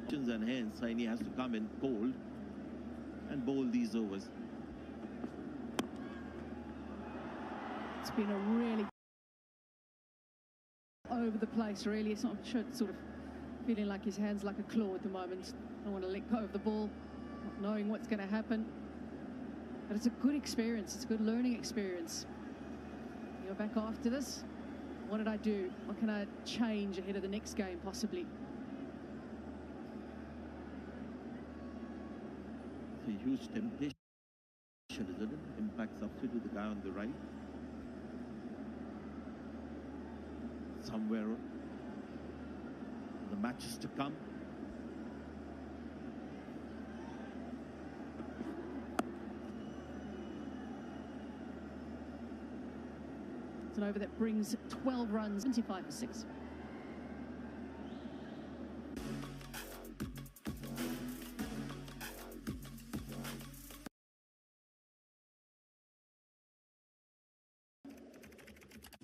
And hence Saini has to come in cold and bowl these overs. It's been a really over the place, really. It's not sort of feeling like his hand's like a claw at the moment. Don't want to let go of the ball, not knowing what's going to happen. But it's a good experience. It's a good learning experience. You're back after this. What did I do? What can I change ahead of the next game, possibly? It's a huge temptation, isn't it? Impact substitute, the guy on the right. Somewhere the matches to come. An over that brings 12 runs, 25 for 6.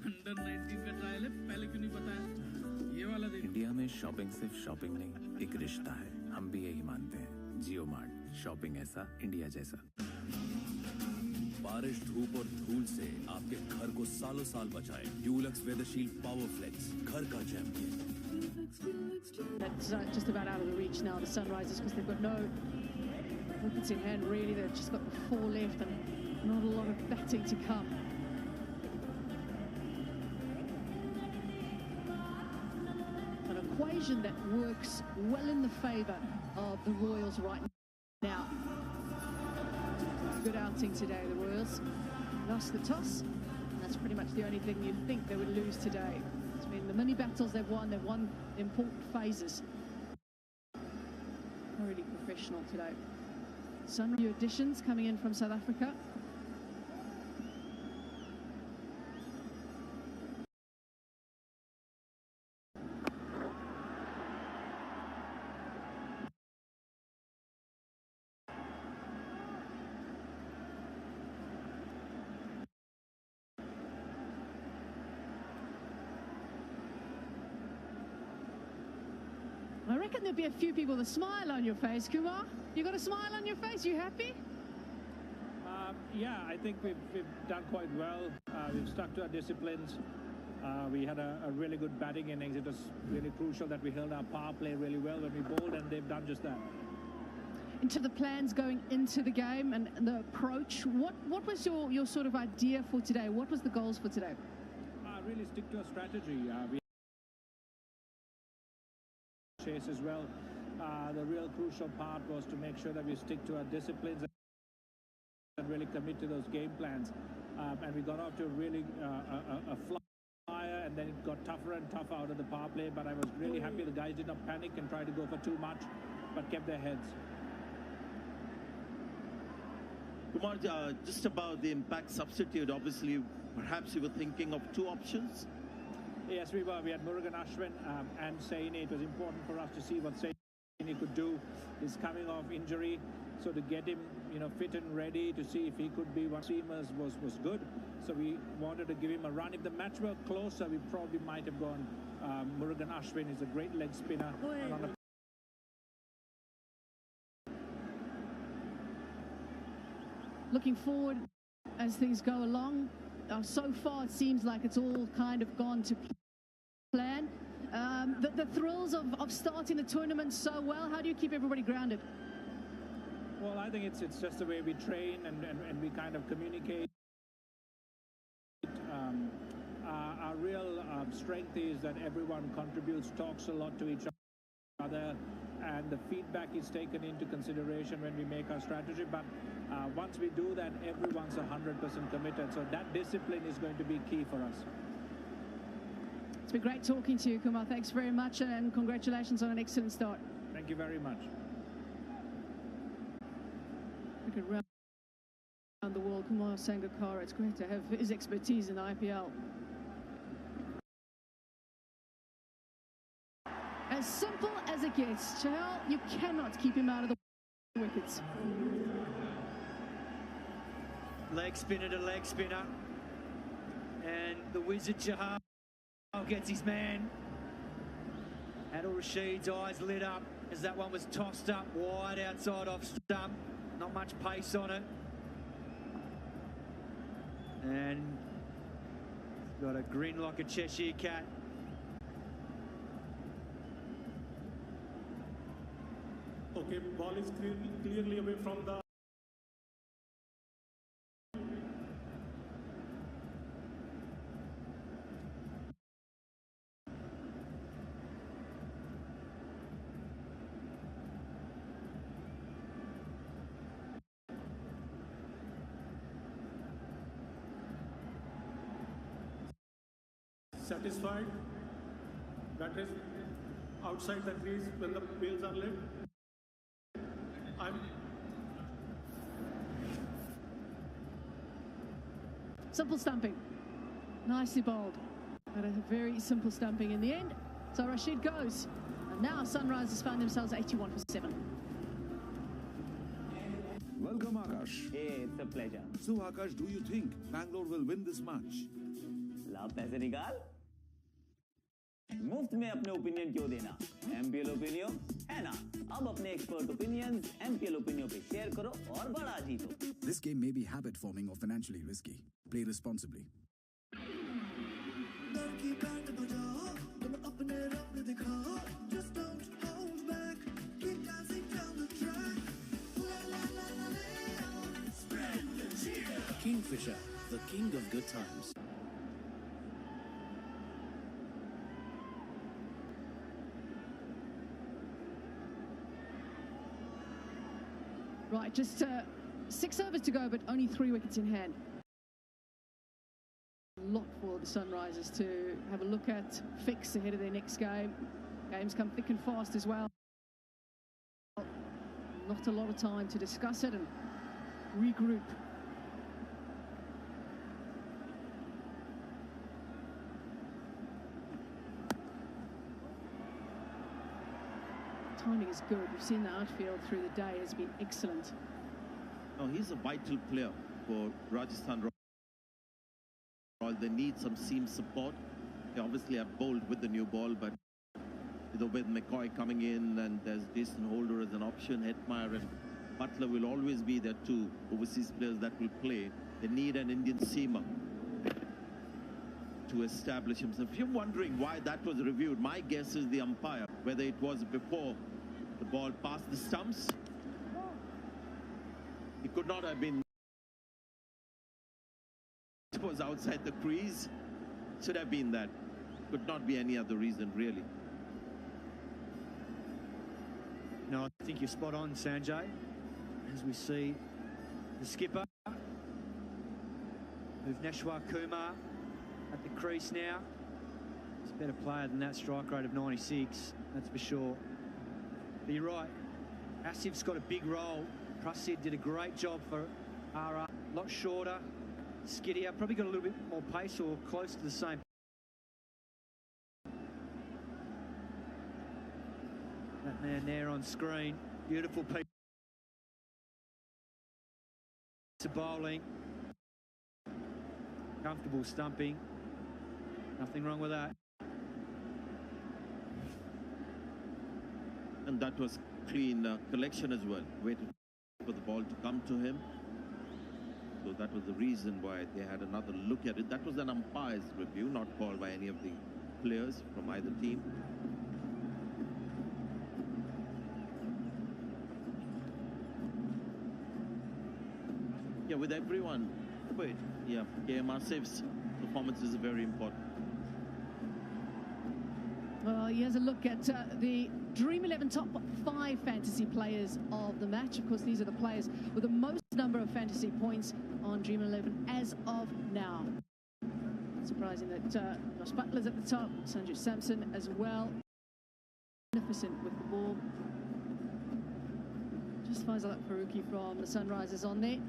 Under 19 का trial है, पहले क्यों नहीं बताया? ये वाला देखो। India में शॉपिंग सिर्फ शॉपिंग नहीं, एक रिश्ता है। हम भी यही मानते हैं। जियो मार्ट, शॉपिंग ऐसा, इंडिया जैसा। बारिश, धूप और धूल से आपके घर को सालों साल बचाए। ड्यूलक्स वेदरशील्ड पावर फ्लेक्स, घर का champion. That's just about out of the reach now, the Sunrisers, because they've got no wickets in hand, really. They've just got the 4 left and not a lot of batting to come. An equation that works well in the favour of the Royals right now. Good outing today, the Royals. Lost the toss. That's pretty much the only thing you think they would lose today. It's been the mini battles they've won the important phases. Really professional today. Some new additions coming in from South Africa. I reckon there'll be a few people with a smile on your face, Kumar. You got a smile on your face? You happy? Yeah, I think we've done quite well. We've stuck to our disciplines. We had a really good batting innings. It was really crucial that we held our power play really well when we bowled, and they've done just that. Into the plans going into the game and the approach, what was your sort of idea for today? What was the goals for today? Really stick to a strategy. We chase as well. The real crucial part was to make sure that we stick to our disciplines and really commit to those game plans. And we got off to really a flyer, and then it got tougher and tougher out of the power play. But I was really happy the guys did not panic and try to go for too much, but kept their heads. Kumar, just about the impact substitute, obviously, perhaps you were thinking of two options? Yes, we were. We had Murugan Ashwin and Saini. It was important for us to see what Saini could do. He's coming off injury, so to get him, fit and ready to see if he could be one seamers was good. So we wanted to give him a run. If the match were closer, we probably might have gone Murugan Ashwin. Is a great leg spinner. And on a looking forward as things go along. So far, it seems like it's all kind of gone to plan. the thrills of starting the tournament so well? How do you keep everybody grounded? Well, I think it's just the way we train and we kind of communicate. Our real strength is that everyone contributes, talks a lot to each other, and the feedback is taken into consideration when we make our strategy. But once we do that, everyone's 100% committed. So that discipline is going to be key for us. It's been great talking to you, Kumar. Thanks very much, and congratulations on an excellent start. Thank you very much. Look at round the world, Kumar Sangakkara. It's great to have his expertise in the IPL. As simple as it gets, Chahal, you cannot keep him out of the wickets. Leg spinner to leg spinner. And the wizard Chahal gets his man. Adil Rashid's eyes lit up as that one was tossed up wide outside off stump. Not much pace on it. And got a grin like a Cheshire cat. Okay, ball is clearly away from the satisfied. That is outside the crease when the wheels are left. Simple stumping. Nicely bowled. But a very simple stumping in the end. So Rashid goes. And now Sunrisers found themselves 81 for 7. Welcome, Akash. Hey, it's a pleasure. So, Akash, do you think Bangalore will win this match? ला पैसे निकाल मुफ्त में अपने opinion क्यों देना MPL opinion है ना अब अपने एक्सपर्ट ओपिनियंस MPL ओपिनियन पे शेयर करो और बड़ा जीतो This game may be habit forming or financially risky. Play responsibly. Just don't hold back. Keep dancing down the track. Spread the cheer. Kingfisher, the king of good times. Right, just 6 overs to go, but only 3 wickets in hand. A lot for the Sunrisers to have a look at, fix ahead of their next game. Games come thick and fast as well. Not a lot of time to discuss it and regroup. Timing is good. We've seen the outfield through the day has been excellent. No, he's a vital player for Rajasthan. They need some seam support. They obviously have bowled with the new ball, but with McCoy coming in and there's Jason Holder as an option, Hetmeyer and Butler will always be there two overseas players that will play. They need an Indian seamer to establish himself. If you're wondering why that was reviewed, my guess is the umpire, whether it was before the ball passed the stumps. It could not have been. It was outside the crease. Should have been that. Could not be any other reason, really. No, I think you're spot on, Sanjay. As we see the skipper, Bhuvneshwar Kumar, at the crease now. He's a better player than that strike rate of 96, that's for sure. But you're right, Asif's got a big role. Prasid did a great job for RR. A lot shorter, skiddier, probably got a little bit more pace or close to the same. That man there on screen, beautiful piece of bowling. Comfortable stumping. Nothing wrong with that. And that was clean collection as well. Waited for the ball to come to him. So that was the reason why they had another look at it. That was an umpire's review, not called by any of the players from either team. Yeah, with everyone. But yeah, Asif's performance is very important. Well, here's a look at the Dream 11 top 5 fantasy players of the match. Of course, these are the players with the most number of fantasy points on Dream 11 as of now. Surprising that Josh Butler's at the top, Sanju Samson as well. Magnificent with the ball. Just Faisal Faruqi from the Sunrisers on there.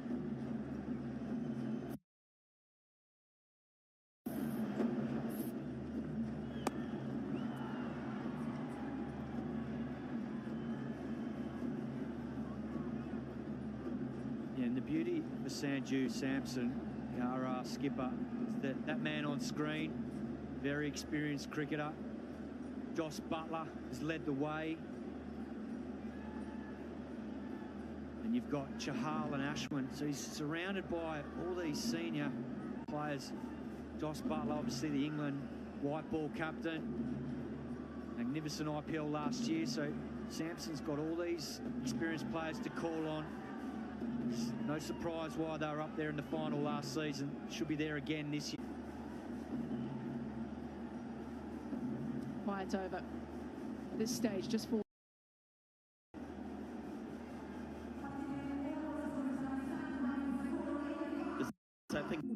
And the beauty for Sanju Samson, our skipper, is that man on screen, very experienced cricketer. Josh Butler has led the way. And you've got Chahal and Ashwin. So he's surrounded by all these senior players. Josh Butler, obviously the England white ball captain. Magnificent IPL last year. So Samson's got all these experienced players to call on. No surprise why they were up there in the final last season. Should be there again this year. Quiet over this stage, just for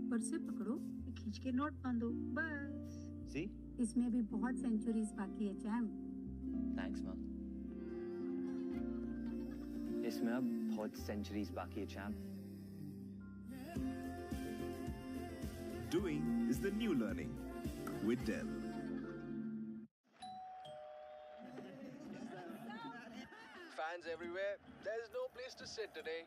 ऊपर से पकड़ो, खींच के note बांधो, बस। See? इसमें भी बहुत सेंचुरीज बाकी है, चैम। Thanks, man. इसमें अब बहुत सेंचुरीज बाकी है, charm. Doing is the new learning with Dell. Fans everywhere, there's no place to sit today.